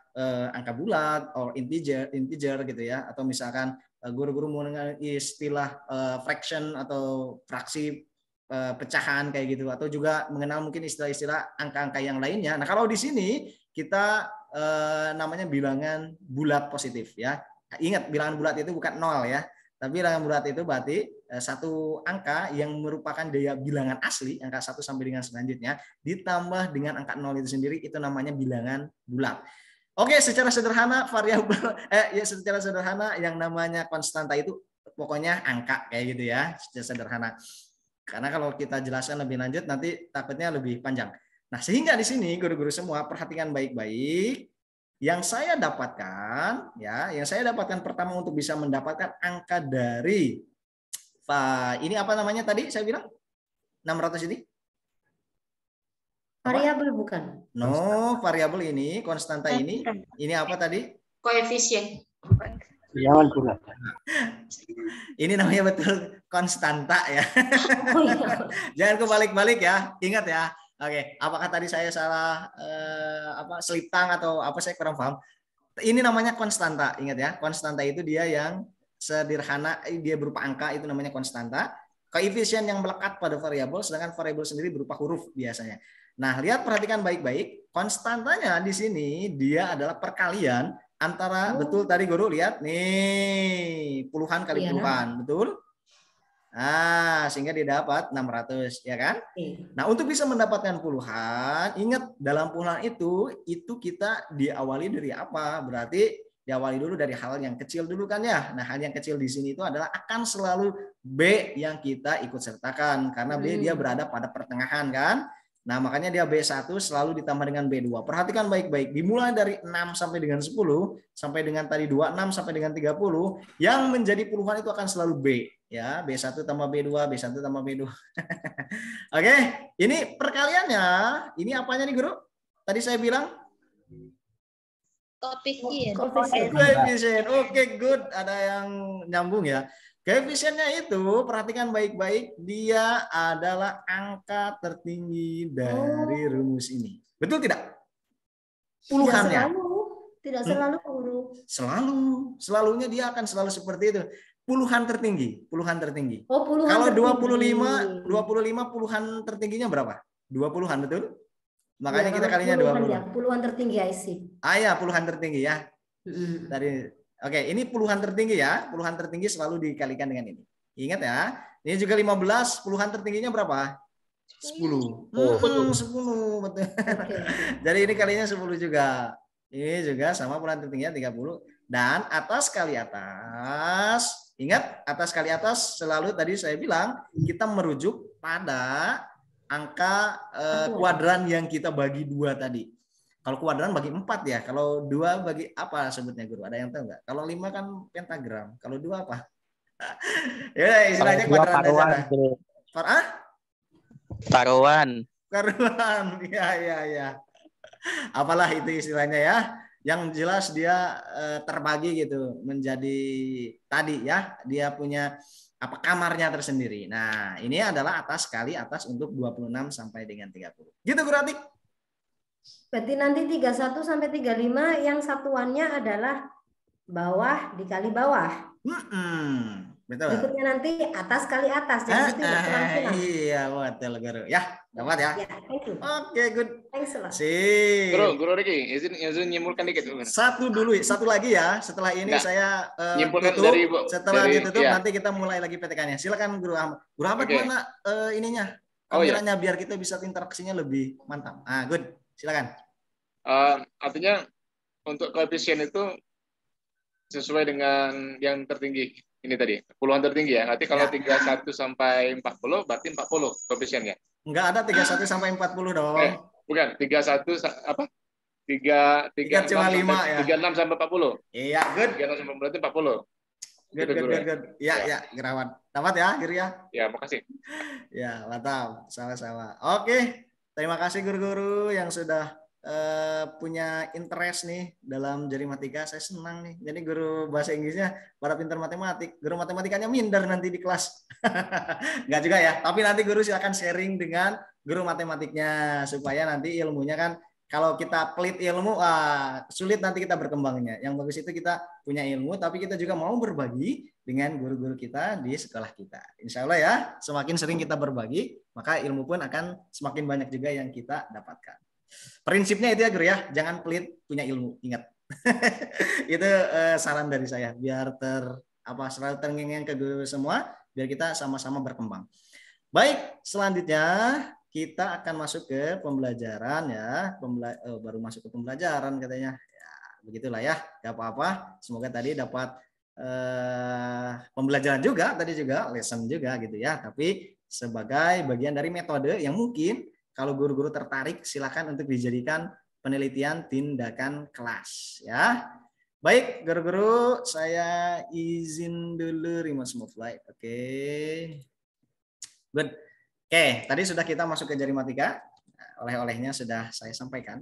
[SPEAKER 1] angka bulat atau integer gitu ya, atau misalkan guru-guru mengenal istilah fraction atau fraksi pecahan kayak gitu, atau juga mengenal mungkin istilah-istilah angka-angka yang lainnya. Nah, kalau di sini kita namanya bilangan bulat positif ya. Ingat, bilangan bulat itu bukan 0 ya. Tapi bilangan bulat itu berarti satu angka yang merupakan daya bilangan asli, angka 1 sampai dengan selanjutnya, ditambah dengan angka 0 itu sendiri, itu namanya bilangan bulat. Oke, secara sederhana variabel secara sederhana yang namanya konstanta itu pokoknya angka kayak gitu ya, secara sederhana. Karena kalau kita jelaskan lebih lanjut nanti takutnya lebih panjang. Nah, sehingga di sini guru-guru semua perhatikan baik-baik. Yang saya dapatkan pertama untuk bisa mendapatkan angka dari ini apa namanya tadi saya bilang 600 ini?
[SPEAKER 6] Variabel bukan?
[SPEAKER 1] No, variabel ini, konstanta ini apa tadi?
[SPEAKER 4] Koefisien.
[SPEAKER 3] Jangan bulat.
[SPEAKER 1] Ini namanya betul konstanta ya. Jangan kebalik-balik ya. Ingat ya. Oke, apakah tadi saya salah seliptang atau apa, saya kurang paham. Ini namanya konstanta. Ingat ya, konstanta itu dia yang sederhana, dia berupa angka, itu namanya konstanta. Koefisien yang melekat pada variabel, sedangkan variabel sendiri berupa huruf biasanya. Nah, perhatikan baik-baik. Konstantanya di sini dia adalah perkalian antara betul tadi guru lihat nih puluhan kali puluhan, betul? Nah, sehingga didapat 600 ya kan? Nah, untuk bisa mendapatkan puluhan, ingat dalam puluhan itu kita diawali dari apa? Berarti diawali dulu dari hal yang kecil dulu kan ya. Nah, hal yang kecil di sini itu adalah akan selalu B yang kita ikut sertakan karena B dia berada pada pertengahan kan? Nah, makanya dia B1 selalu ditambah dengan B2. Perhatikan baik-baik. Dimulai dari 6 sampai dengan 10, sampai dengan tadi 26 sampai dengan 30, yang menjadi puluhan itu akan selalu B. Ya, B1 tambah B2, B1 tambah B2. Oke, ini perkaliannya. Ini apanya nih, Guru? Tadi saya bilang? Koefisien. Oke, good. Ada yang nyambung ya. Koefisiennya itu, perhatikan baik-baik, dia adalah angka tertinggi dari rumus ini. Betul tidak? Puluhannya.
[SPEAKER 6] Tidak selalu, Guru.
[SPEAKER 1] Selalunya dia akan selalu seperti itu. Puluhan tertinggi.
[SPEAKER 6] Oh, puluhan
[SPEAKER 1] Kalau
[SPEAKER 6] tertinggi.
[SPEAKER 1] 25 puluhan tertingginya berapa? 20-an, betul? Makanya
[SPEAKER 6] Ya,
[SPEAKER 1] kita kalinya 20.
[SPEAKER 6] Ya, puluhan tertinggi IC.
[SPEAKER 1] Ya, puluhan tertinggi ya. Oke, ini puluhan tertinggi ya. Puluhan tertinggi selalu dikalikan dengan ini. Ingat ya. Ini juga 15, puluhan tertingginya berapa? 10. 10, betul. Jadi ini kalinya 10 juga. Ini juga sama puluhan tertingginya 30. Dan atas kali atas, ingat atas kali atas selalu tadi saya bilang kita merujuk pada angka kuadran yang kita bagi 2 tadi. Kalau kuadran bagi 4 ya, kalau 2 bagi apa sebutnya Guru? Ada yang tahu nggak? Kalau 5 kan pentagram, kalau 2 apa? Ya istilahnya kuadran aja.
[SPEAKER 8] Paruan.
[SPEAKER 1] Ya. Apalah itu istilahnya ya. Yang jelas dia terbagi gitu menjadi tadi ya, dia punya kamarnya tersendiri. Nah, ini adalah atas kali atas untuk 26 sampai dengan 30. Gitu Guru Atik.
[SPEAKER 6] Berarti nanti 31 sampai 35 yang satuannya adalah bawah dikali bawah.
[SPEAKER 1] Betul.
[SPEAKER 6] Berikutnya nanti atas kali atas. Jadi
[SPEAKER 1] iya, betul Guru. Ya, dapat ya. Oke, good.
[SPEAKER 6] Thanks a lot.
[SPEAKER 1] Sip.
[SPEAKER 7] Guru Riki, izin nyimpulkan dikit.
[SPEAKER 1] Satu lagi ya. Setelah ini saya
[SPEAKER 7] tutup.
[SPEAKER 1] Setelah ditutup nanti kita mulai lagi PTK-nya. Silakan Guru Ahmad. Guru Ahmad mana ininya? Kameranya biar kita bisa interaksinya lebih mantap. Good. Silakan.
[SPEAKER 7] Artinya untuk koefisien itu sesuai dengan yang tertinggi ini tadi, puluhan tertinggi ya. Nanti kalau 31 sampai 40 berarti 40 koefisiennya.
[SPEAKER 1] Enggak ada 31 sampai 40 dong.
[SPEAKER 7] Bukan, 31 apa? 36 sampai 40.
[SPEAKER 1] Iya, good.
[SPEAKER 7] 36 sampai berarti 40.
[SPEAKER 1] Good. Ya, Gerawan. Dapat ya, Guru ya?
[SPEAKER 7] Ya, makasih.
[SPEAKER 1] Ya, mantap. Sama-sama. Oke. Terima kasih guru-guru yang sudah punya interest nih dalam jari matematika. Saya senang nih. Jadi guru bahasa Inggrisnya pada pintar matematik. Guru matematikanya minder nanti di kelas. Enggak juga ya. Tapi nanti guru silakan sharing dengan guru matematiknya supaya nanti ilmunya kan kalau kita pelit ilmu, sulit nanti kita berkembangnya. Yang bagus itu kita punya ilmu, tapi kita juga mau berbagi dengan guru-guru kita di sekolah kita. Insya Allah ya, semakin sering kita berbagi, maka ilmu pun akan semakin banyak juga yang kita dapatkan. Prinsipnya itu ya guru ya, jangan pelit punya ilmu, ingat. Itu saran dari saya, biar selalu terngiang ke guru semua, biar kita sama-sama berkembang. Baik, selanjutnya kita akan masuk ke pembelajaran ya. Baru masuk ke pembelajaran katanya. Ya, begitulah ya. Gak apa-apa. Semoga tadi dapat pembelajaran juga, tadi juga lesson juga gitu ya. Tapi sebagai bagian dari metode yang mungkin kalau guru-guru tertarik silakan untuk dijadikan penelitian tindakan kelas ya. Baik, guru-guru, saya izin dulu remote move light. Oke. Good. Oke, tadi sudah kita masuk ke jari matematika. Oleh-olehnya sudah saya sampaikan.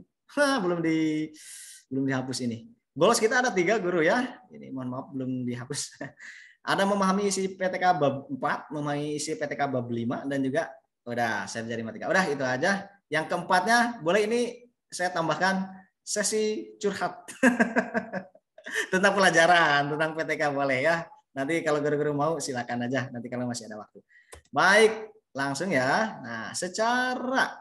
[SPEAKER 1] Belum dihapus ini. Goals kita ada 3 guru ya. Ini mohon maaf belum dihapus. Ada memahami isi PTK bab 4, memahami isi PTK bab 5 dan juga udah saya jari matematika. Udah itu aja. Yang keempatnya boleh ini saya tambahkan sesi curhat. Tentang pelajaran, tentang PTK boleh ya. Nanti kalau guru-guru mau silakan aja nanti kalau masih ada waktu. Baik. Langsung ya. Nah, secara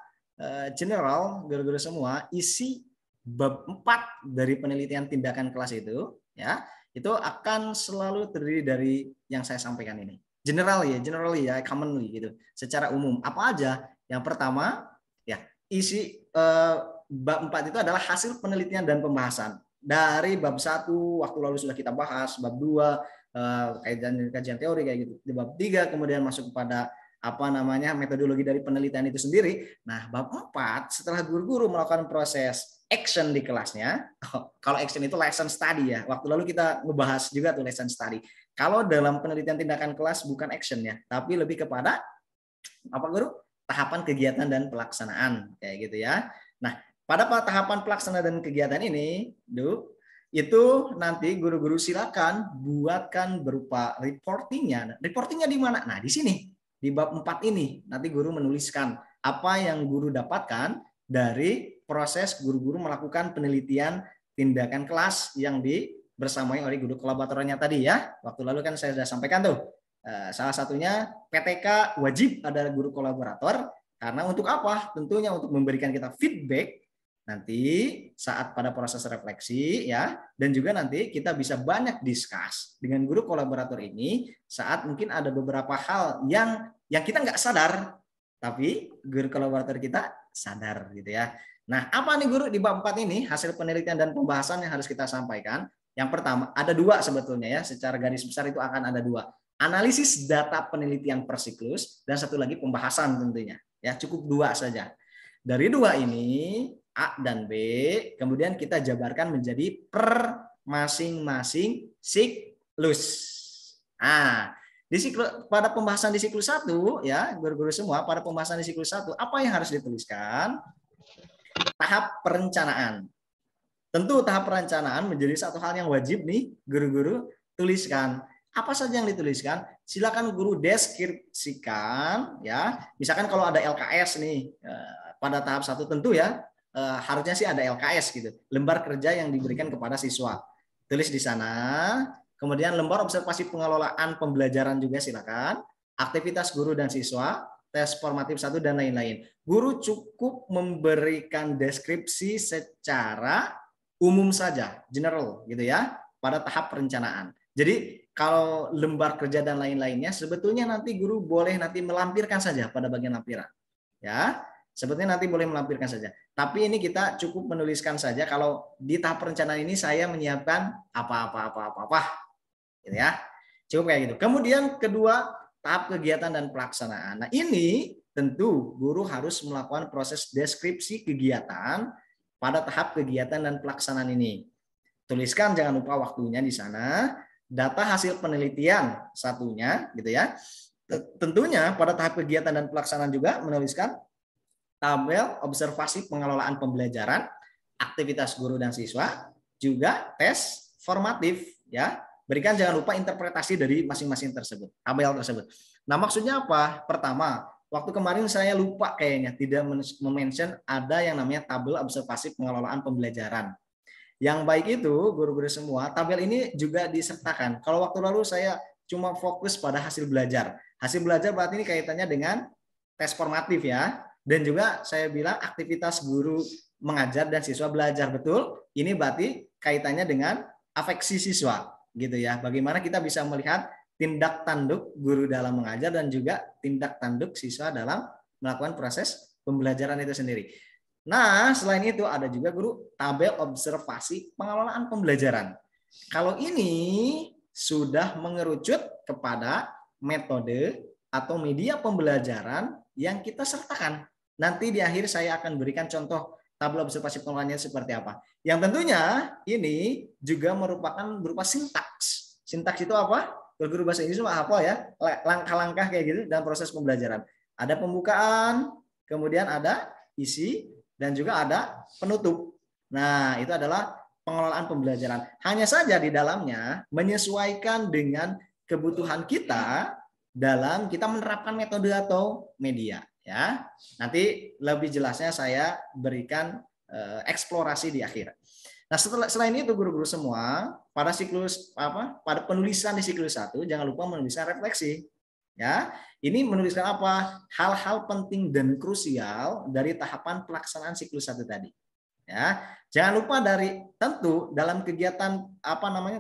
[SPEAKER 1] general guru-guru semua isi bab 4 dari penelitian tindakan kelas itu ya, itu akan selalu terdiri dari yang saya sampaikan ini. Generally ya, commonly gitu. Secara umum apa aja? Yang pertama ya, isi bab 4 itu adalah hasil penelitian dan pembahasan. Dari bab 1 waktu lalu sudah kita bahas, bab 2 kajian teori kayak gitu. Di bab 3 kemudian masuk kepada metodologi dari penelitian itu sendiri. Nah, bab 4 setelah guru-guru melakukan proses action di kelasnya. Kalau action itu lesson study ya. Waktu lalu kita ngebahas juga tuh lesson study. Kalau dalam penelitian tindakan kelas bukan action ya, tapi lebih kepada apa guru? Tahapan kegiatan dan pelaksanaan kayak gitu ya. Nah, pada tahapan pelaksanaan dan kegiatan ini, itu nanti guru-guru silakan buatkan berupa reportingnya. Reportingnya di mana? Nah, di sini. Di bab 4 ini nanti guru menuliskan apa yang guru dapatkan dari proses guru-guru melakukan penelitian tindakan kelas yang bersamai oleh guru kolaboratornya tadi ya. Waktu lalu kan saya sudah sampaikan tuh. Salah satunya PTK wajib ada guru kolaborator karena untuk apa? Tentunya untuk memberikan kita feedback nanti saat pada proses refleksi ya, dan juga nanti kita bisa banyak discuss dengan guru kolaborator ini saat mungkin ada beberapa hal yang kita nggak sadar, tapi guru kolaborator kita sadar gitu ya. Nah, apa nih guru di bab 4 ini hasil penelitian dan pembahasan yang harus kita sampaikan? Yang pertama, ada 2 sebetulnya ya, secara garis besar itu akan ada 2. Analisis data penelitian per siklus dan satu lagi pembahasan tentunya. Ya, cukup 2 saja. Dari 2 ini A dan B, kemudian kita jabarkan menjadi per masing-masing siklus. Nah, pada pembahasan di siklus 1 ya, guru-guru semua, pada pembahasan di siklus 1 apa yang harus dituliskan? Tahap perencanaan. Tentu tahap perencanaan menjadi satu hal yang wajib nih guru-guru tuliskan. Apa saja yang dituliskan? Silakan guru deskripsikan ya. Misalkan kalau ada LKS nih pada tahap 1 tentu ya harusnya sih ada LKS gitu, lembar kerja yang diberikan kepada siswa. Tulis di sana. Kemudian lembar observasi pengelolaan pembelajaran juga silakan. Aktivitas guru dan siswa, tes formatif 1 dan lain-lain. Guru cukup memberikan deskripsi secara umum saja, general gitu ya, pada tahap perencanaan. Jadi kalau lembar kerja dan lain-lainnya sebetulnya nanti guru boleh nanti melampirkan saja pada bagian lampiran. Ya. Sebetulnya nanti boleh melampirkan saja. Tapi ini kita cukup menuliskan saja kalau di tahap perencanaan ini saya menyiapkan apa. Gitu ya. Cukup kayak gitu. Kemudian kedua, tahap kegiatan dan pelaksanaan. Nah, ini tentu guru harus melakukan proses deskripsi kegiatan pada tahap kegiatan dan pelaksanaan ini. Tuliskan jangan lupa waktunya di sana, data hasil penelitian satunya gitu ya. Tentunya pada tahap kegiatan dan pelaksanaan juga menuliskan tabel observasi pengelolaan pembelajaran, aktivitas guru dan siswa, juga tes formatif ya. Berikan jangan lupa interpretasi dari masing-masing tersebut, tabel tersebut. Nah, maksudnya apa? Pertama, waktu kemarin saya lupa kayaknya tidak mention ada yang namanya tabel observasi pengelolaan pembelajaran. Yang baik itu guru-guru semua, tabel ini juga disertakan. Kalau waktu lalu saya cuma fokus pada hasil belajar. Hasil belajar berarti ini kaitannya dengan tes formatif ya. Dan juga saya bilang aktivitas guru mengajar dan siswa belajar, betul. Ini berarti kaitannya dengan afeksi siswa, gitu ya. Bagaimana kita bisa melihat tindak tanduk guru dalam mengajar dan juga tindak tanduk siswa dalam melakukan proses pembelajaran itu sendiri. Nah, selain itu ada juga guru tabel observasi pengelolaan pembelajaran. Kalau ini sudah mengerucut kepada metode atau media pembelajaran yang kita sertakan. Nanti di akhir saya akan berikan contoh tabel observasi pengelolaannya seperti apa. Yang tentunya ini juga merupakan berupa sintaks. Sintaks itu apa? Guru bahasa Inggris apa ya? Langkah-langkah kayak gitu dalam proses pembelajaran. Ada pembukaan, kemudian ada isi, dan juga ada penutup. Nah, itu adalah pengelolaan pembelajaran. Hanya saja di dalamnya menyesuaikan dengan kebutuhan kita dalam kita menerapkan metode atau media. Ya, nanti lebih jelasnya saya berikan eksplorasi di akhir. Nah, selain itu guru-guru semua pada siklus pada penulisan di siklus 1 jangan lupa menuliskan refleksi. Ya, ini menuliskan apa? Hal-hal penting dan krusial dari tahapan pelaksanaan siklus 1 tadi. Ya, jangan lupa tentu dalam kegiatan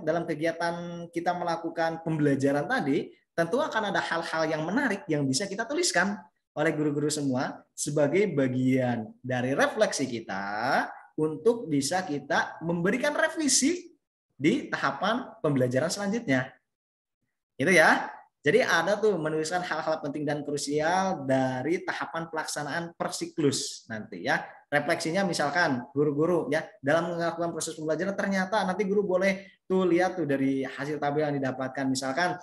[SPEAKER 1] dalam kegiatan kita melakukan pembelajaran tadi, tentu akan ada hal-hal yang menarik yang bisa kita tuliskan oleh guru-guru semua sebagai bagian dari refleksi kita untuk bisa kita memberikan revisi di tahapan pembelajaran selanjutnya. Itu ya. Jadi ada tuh menuliskan hal-hal penting dan krusial dari tahapan pelaksanaan per siklus nanti ya. Refleksinya misalkan guru-guru ya dalam melakukan proses pembelajaran ternyata nanti guru boleh tuh lihat tuh dari hasil tabel yang didapatkan misalkan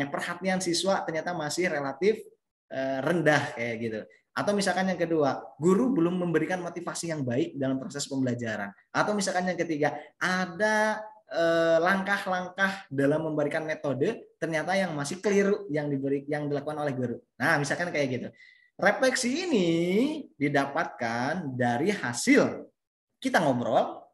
[SPEAKER 1] perhatian siswa ternyata masih relatif rendah kayak gitu. Atau misalkan yang kedua, guru belum memberikan motivasi yang baik dalam proses pembelajaran. Atau misalkan yang ketiga, ada langkah-langkah dalam memberikan metode ternyata yang masih keliru yang dilakukan oleh guru. Nah, misalkan kayak gitu. Refleksi ini didapatkan dari hasil kita ngobrol,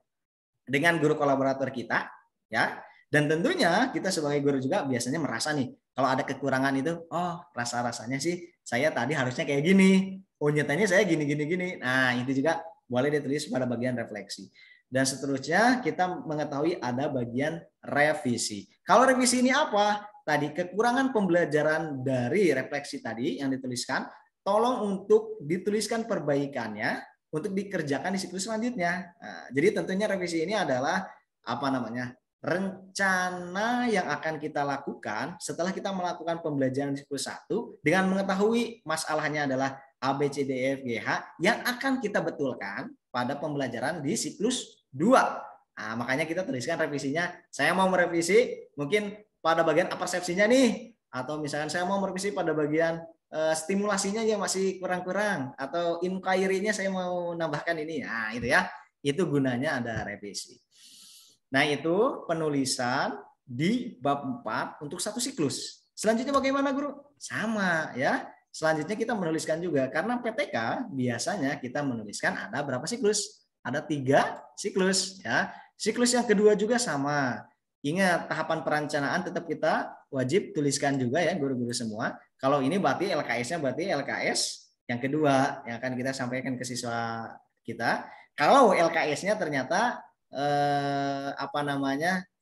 [SPEAKER 1] dengan guru kolaborator kita, ya. Dan tentunya kita sebagai guru juga biasanya merasa nih, kalau ada kekurangan itu, oh rasa-rasanya sih saya tadi harusnya kayak gini, oh nyatanya saya gini. Nah itu juga boleh ditulis pada bagian refleksi. Dan seterusnya kita mengetahui ada bagian revisi. Kalau revisi ini apa? Tadi kekurangan pembelajaran dari refleksi tadi yang dituliskan, tolong untuk dituliskan perbaikannya untuk dikerjakan di siklus selanjutnya. Nah, jadi tentunya revisi ini adalah apa namanya? Rencana yang akan kita lakukan setelah kita melakukan pembelajaran siklus 1 dengan mengetahui masalahnya adalah A, B, C, D, E, F, G, H yang akan kita betulkan pada pembelajaran di siklus 2. Nah, makanya kita tuliskan revisinya. Saya mau merevisi mungkin pada bagian persepsinya nih, atau misalkan saya mau merevisi pada bagian stimulasinya yang masih kurang-kurang, atau inquiry-nya saya mau nambahkan ini. Nah, itu ya. Itu gunanya ada revisi. Nah, itu penulisan di bab 4 untuk satu siklus. Selanjutnya bagaimana, Guru? Sama ya. Selanjutnya kita menuliskan juga, karena PTK biasanya kita menuliskan ada berapa siklus? Ada 3 siklus ya. Siklus yang kedua juga sama. Ingat, tahapan perencanaan tetap kita wajib tuliskan juga ya, guru-guru semua. Kalau ini berarti LKS-nya berarti LKS yang kedua yang akan kita sampaikan ke siswa kita. Kalau LKS-nya ternyata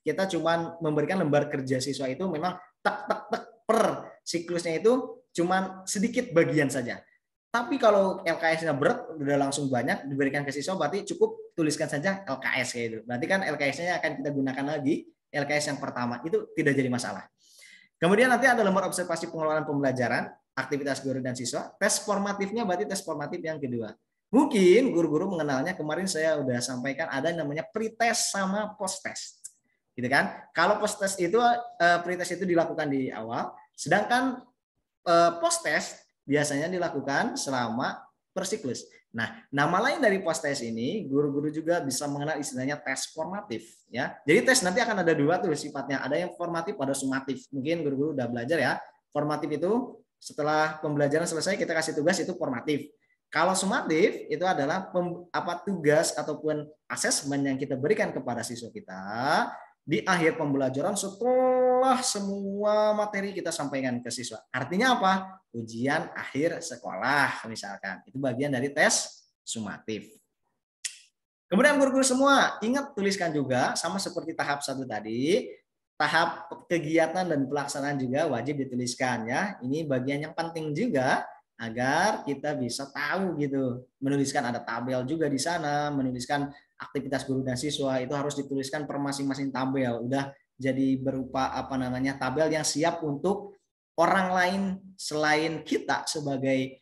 [SPEAKER 1] kita cuma memberikan lembar kerja siswa itu memang tek per siklusnya itu cuma sedikit bagian saja. Tapi kalau LKS-nya berat udah langsung banyak diberikan ke siswa, berarti cukup tuliskan saja LKS kayak itu. Berarti kan LKS-nya akan kita gunakan lagi LKS yang pertama, itu tidak jadi masalah. Kemudian nanti ada lembar observasi pengelolaan pembelajaran, aktivitas guru dan siswa. Tes formatifnya berarti tes formatif yang kedua. Mungkin guru-guru mengenalnya, kemarin saya udah sampaikan ada yang namanya pre-test sama post-test. Gitu kan? Kalau post-test itu pre-test itu dilakukan di awal, sedangkan post-test biasanya dilakukan selama per siklus. Nah, nama lain dari post-test ini, guru-guru juga bisa mengenal istilahnya tes formatif ya. Jadi tes nanti akan ada 2 tuh sifatnya, ada yang formatif, ada sumatif. Mungkin guru-guru udah belajar ya. Formatif itu setelah pembelajaran selesai kita kasih tugas, itu formatif. Kalau sumatif itu adalah tugas ataupun asesmen yang kita berikan kepada siswa kita di akhir pembelajaran setelah semua materi kita sampaikan ke siswa. Artinya apa? Ujian akhir sekolah misalkan. Itu bagian dari tes sumatif. Kemudian guru-guru semua, ingat tuliskan juga sama seperti tahap 1 tadi, tahap kegiatan dan pelaksanaan juga wajib dituliskan ya. Ini bagian yang penting juga, agar kita bisa tahu gitu, menuliskan ada tabel juga di sana, menuliskan aktivitas guru dan siswa itu harus dituliskan per masing-masing tabel, udah jadi berupa tabel yang siap untuk orang lain selain kita sebagai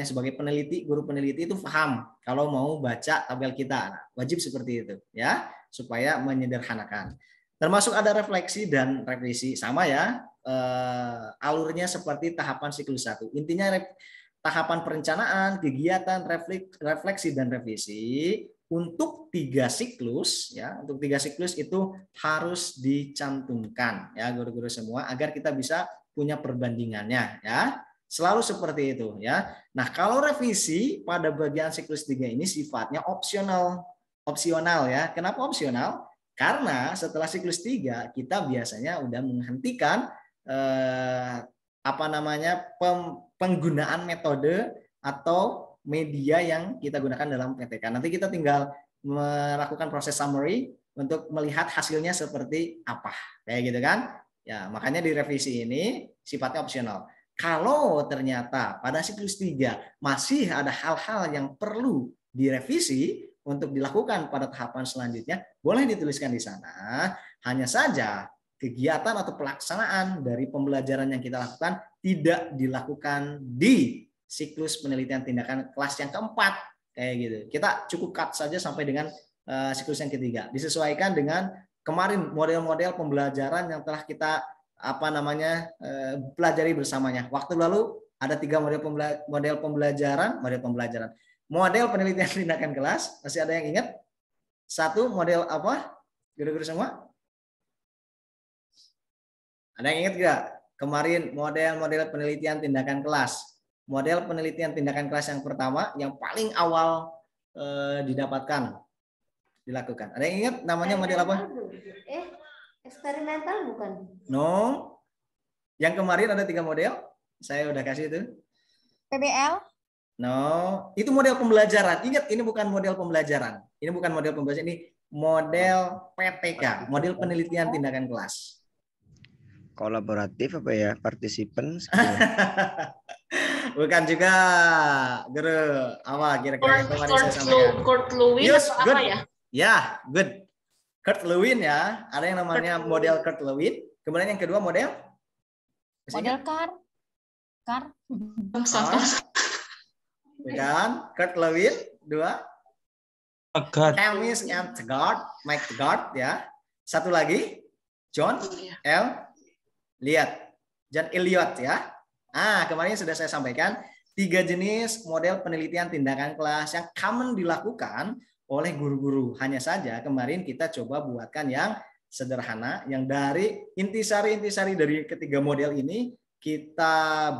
[SPEAKER 1] sebagai peneliti, guru peneliti itu paham kalau mau baca tabel kita. Nah, wajib seperti itu ya, supaya menyederhanakan. Termasuk ada refleksi dan revisi, sama ya. Alurnya seperti tahapan siklus 1. Intinya tahapan perencanaan, kegiatan, refleksi dan revisi untuk 3 siklus ya. Untuk 3 siklus itu harus dicantumkan ya guru-guru semua, agar kita bisa punya perbandingannya ya. Selalu seperti itu ya. Nah, kalau revisi pada bagian siklus 3 ini sifatnya opsional ya. Kenapa opsional? Karena setelah siklus 3 kita biasanya udah menghentikan penggunaan metode atau media yang kita gunakan dalam PTK. Nanti kita tinggal melakukan proses summary untuk melihat hasilnya seperti apa, kayak gitu kan? Ya, makanya di revisi ini sifatnya opsional. Kalau ternyata pada siklus 3 masih ada hal-hal yang perlu direvisi untuk dilakukan pada tahapan selanjutnya, boleh dituliskan di sana. Hanya saja kegiatan atau pelaksanaan dari pembelajaran yang kita lakukan tidak dilakukan di siklus penelitian tindakan kelas yang keempat, kayak gitu. Kita cukup cut saja sampai dengan siklus yang ketiga. Disesuaikan dengan kemarin model-model pembelajaran yang telah kita pelajari bersamanya. Waktu lalu ada 3 model penelitian tindakan kelas. Masih ada yang ingat? 1 model apa? Guru-guru semua? Ada yang ingat nggak? Kemarin model penelitian tindakan kelas. Model penelitian tindakan kelas yang pertama, yang paling awal didapatkan. dilakukan. Ada yang ingat namanya model apa?
[SPEAKER 6] Eksperimental bukan?
[SPEAKER 1] No. Yang kemarin ada 3 model. Saya udah kasih itu.
[SPEAKER 2] PBL?
[SPEAKER 1] No, itu model pembelajaran. Ingat, ini bukan model pembelajaran. Ini bukan model pembelajaran, ini model PTK, model penelitian tindakan kelas.
[SPEAKER 8] Kolaboratif apa ya? Participant?
[SPEAKER 1] Bukan juga, Guru. Apa kira-kira yang kemarin saya sampaikan?
[SPEAKER 4] Kurt Lewin
[SPEAKER 1] Yes,
[SPEAKER 4] atau
[SPEAKER 1] good.
[SPEAKER 4] apa ya?
[SPEAKER 1] Ya, good. Kurt Lewin ya. Ada yang namanya model Kurt Lewin. Kemudian yang kedua model?
[SPEAKER 2] Model CAR? CAR?
[SPEAKER 1] Bukan. Kurt Lewin. 2. Chemist and Tegart. Mike Tegart ya. Satu lagi. John L. Elliot ya. Kemarin sudah saya sampaikan 3 jenis model penelitian tindakan kelas yang common dilakukan oleh guru-guru. Hanya saja kemarin kita coba buatkan yang sederhana, yang dari intisari-intisari dari ketiga model ini kita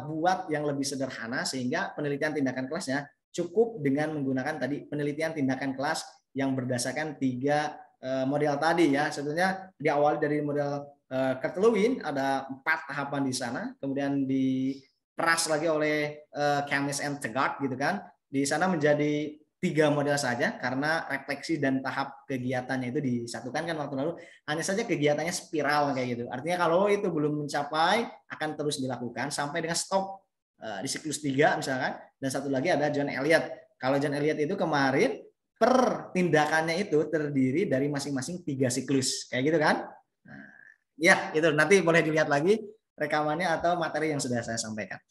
[SPEAKER 1] buat yang lebih sederhana sehingga penelitian tindakan kelasnya cukup dengan menggunakan tadi penelitian tindakan kelas yang berdasarkan 3 model tadi ya. Sebetulnya diawali dari model Kurt Lewin ada 4 tahapan di sana, kemudian diperas lagi oleh Chemist and Tegart gitu kan. Di sana menjadi 3 model saja karena refleksi dan tahap kegiatannya itu disatukan kan waktu lalu. Hanya saja kegiatannya spiral kayak gitu. Artinya kalau itu belum mencapai akan terus dilakukan sampai dengan stop di siklus 3 misalkan. Dan satu lagi ada John Elliot. Kalau John Elliot itu kemarin per tindakannya itu terdiri dari masing-masing 3 siklus kayak gitu kan. Nah, ya itu nanti boleh dilihat lagi rekamannya atau materi yang sudah saya sampaikan.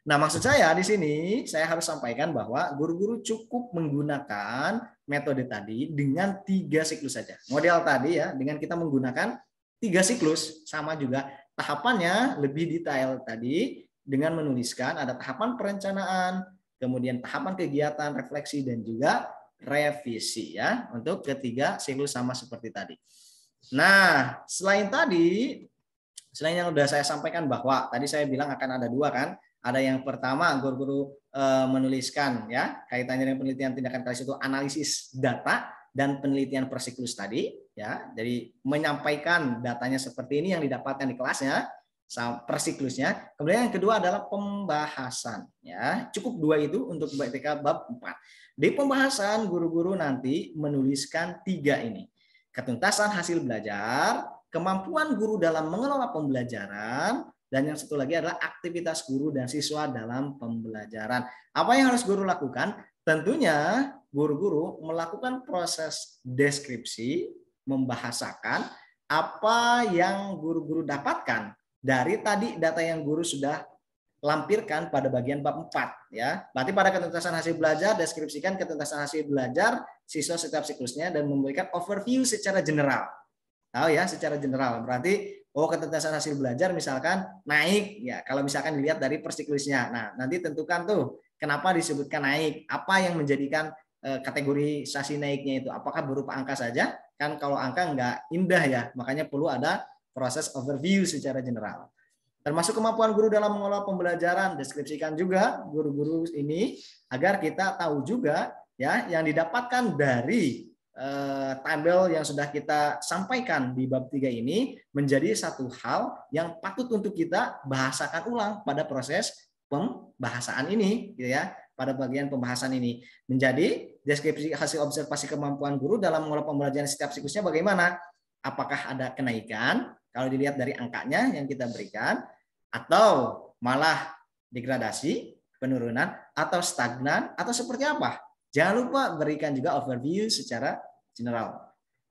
[SPEAKER 1] Nah, maksud saya di sini saya harus sampaikan bahwa guru-guru cukup menggunakan metode tadi dengan 3 siklus saja. Model tadi ya, dengan kita menggunakan 3 siklus, sama juga tahapannya lebih detail tadi dengan menuliskan ada tahapan perencanaan, kemudian tahapan kegiatan, refleksi, dan juga revisi ya, untuk ketiga siklus sama seperti tadi. Nah, selain yang sudah saya sampaikan bahwa tadi saya bilang akan ada 2 kan. Ada yang pertama guru-guru menuliskan ya kaitannya dengan penelitian tindakan kelas itu analisis data dan penelitian per siklus tadi ya. Jadi menyampaikan datanya seperti ini yang didapatkan di kelasnya per siklusnya. Kemudian yang kedua adalah pembahasan ya. Cukup 2 itu untuk PTK bab 4. Di pembahasan guru-guru nanti menuliskan 3 ini. Ketuntasan hasil belajar, kemampuan guru dalam mengelola pembelajaran, dan yang satu lagi adalah aktivitas guru dan siswa dalam pembelajaran. Apa yang harus guru lakukan? Tentunya guru-guru melakukan proses deskripsi, membahasakan apa yang guru-guru dapatkan dari tadi data yang guru sudah lampirkan pada bagian bab 4 ya. Berarti pada ketuntasan hasil belajar deskripsikan ketuntasan hasil belajar siswa setiap siklusnya dan memberikan overview secara general. Tahu ya, secara general. Berarti ketuntasan hasil belajar misalkan naik ya kalau misalkan dilihat dari persiklusnya. Nah, nanti tentukan tuh kenapa disebutkan naik, apa yang menjadikan kategorisasi naiknya itu, apakah berupa angka saja? Kan kalau angka nggak indah ya, makanya perlu ada proses overview secara general. Termasuk kemampuan guru dalam mengelola pembelajaran, deskripsikan juga guru-guru ini agar kita tahu juga ya yang didapatkan dari tabel yang sudah kita sampaikan di bab 3 ini menjadi satu hal yang patut untuk kita bahasakan ulang pada proses pembahasan ini gitu ya. Pada bagian pembahasan ini menjadi deskripsi hasil observasi kemampuan guru dalam mengelola pembelajaran setiap siklusnya bagaimana? Apakah ada kenaikan kalau dilihat dari angkanya yang kita berikan atau malah degradasi, penurunan atau stagnan atau seperti apa? Jangan lupa berikan juga overview secara general.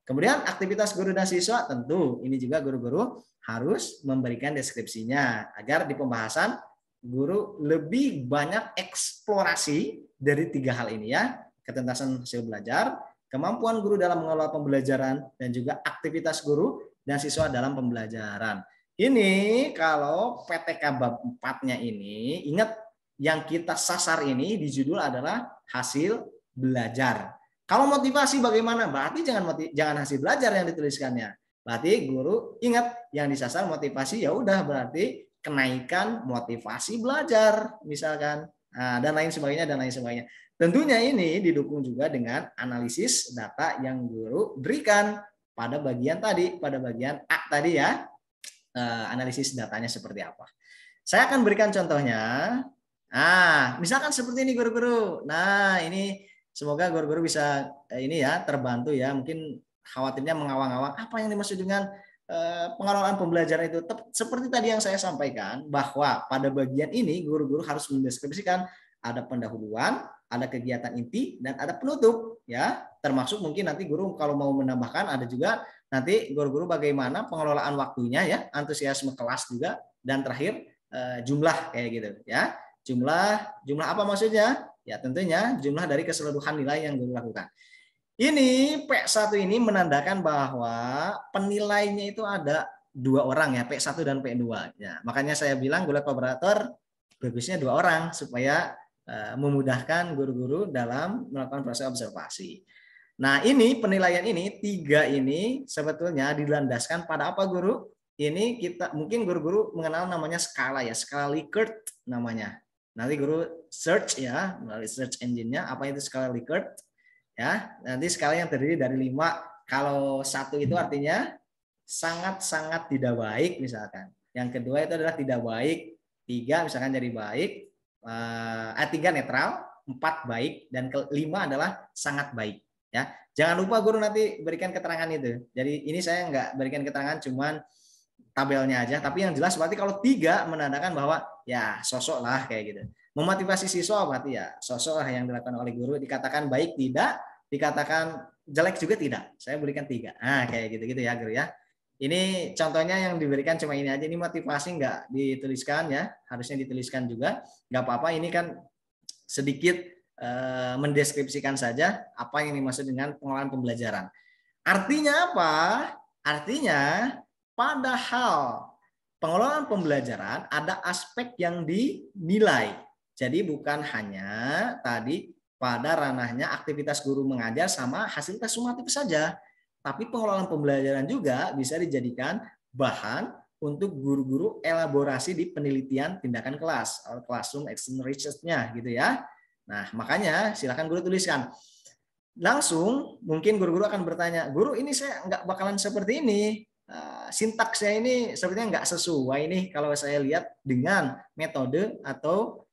[SPEAKER 1] Kemudian aktivitas guru dan siswa tentu ini juga guru-guru harus memberikan deskripsinya agar di pembahasan guru lebih banyak eksplorasi dari 3 hal ini ya. Ketuntasan hasil belajar, kemampuan guru dalam mengelola pembelajaran dan juga aktivitas guru dan siswa dalam pembelajaran. Ini kalau PTK bab 4-nya ini ingat yang kita sasar ini di judul adalah hasil belajar. Kalau motivasi bagaimana? Berarti jangan hasil belajar yang dituliskannya. Berarti guru ingat yang disasar motivasi ya udah berarti kenaikan motivasi belajar misalkan Nah, dan lain sebagainya. Tentunya ini didukung juga dengan analisis data yang guru berikan pada bagian A tadi ya. Analisis datanya seperti apa. Saya akan berikan contohnya. Nah, misalkan seperti ini guru-guru. Nah, ini semoga guru-guru bisa ini ya terbantu ya. Mungkin khawatirnya mengawang-awang apa yang dimaksud dengan pengelolaan pembelajaran itu. Seperti tadi yang saya sampaikan bahwa pada bagian ini guru-guru harus mendeskripsikan ada pendahuluan, ada kegiatan inti, dan ada penutup ya. Termasuk mungkin nanti guru kalau mau menambahkan ada juga nanti guru-guru bagaimana pengelolaan waktunya ya, antusiasme kelas juga, dan terakhir jumlah kayak gitu ya. Jumlah apa maksudnya? Ya tentunya jumlah dari keseluruhan nilai yang guru lakukan. Ini P1 ini menandakan bahwa penilainya itu ada 2 orang ya, P1 dan P2 ya. Makanya saya bilang guru kolaborator bagusnya 2 orang supaya memudahkan guru-guru dalam melakukan proses observasi. Nah, ini penilaian ini 3 ini sebetulnya dilandaskan pada apa guru? Ini kita mungkin guru-guru mengenal namanya skala ya, skala Likert namanya. Nanti guru search ya melalui search engine-nya apa itu skala Likert ya. Nanti skala yang terdiri dari 5. Kalau 1 itu artinya sangat-sangat tidak baik misalkan. Yang kedua itu adalah tidak baik, 3 misalkan jadi baik, 3 netral, 4 baik, dan 5 adalah sangat baik. Ya, jangan lupa guru nanti berikan keterangan itu. Jadi ini saya nggak berikan keterangan, cuman tabelnya aja. Tapi yang jelas berarti kalau 3 menandakan bahwa ya sosok lah kayak gitu. Memotivasi siswa berarti ya sosok lah yang dilakukan oleh guru. Dikatakan baik tidak, dikatakan jelek juga tidak. Saya berikan 3. Nah kayak gitu ya guru ya. Ini contohnya yang diberikan cuma ini aja. Ini motivasi nggak dituliskan ya. Harusnya dituliskan juga. Nggak apa-apa. Ini kan sedikit mendeskripsikan saja apa yang dimaksud dengan pengelolaan pembelajaran. Artinya apa? Artinya padahal pengelolaan pembelajaran ada aspek yang dinilai. Jadi bukan hanya tadi pada ranahnya aktivitas guru mengajar sama hasil tes sumatif saja. Tapi pengelolaan pembelajaran juga bisa dijadikan bahan untuk guru-guru elaborasi di penelitian tindakan kelas, atau classroom action research-nya gitu ya. Nah, makanya silakan guru tuliskan. Langsung mungkin guru-guru akan bertanya, guru ini saya nggak bakalan seperti ini. Sintaksnya ini sepertinya nggak sesuai nih kalau saya lihat dengan metode atau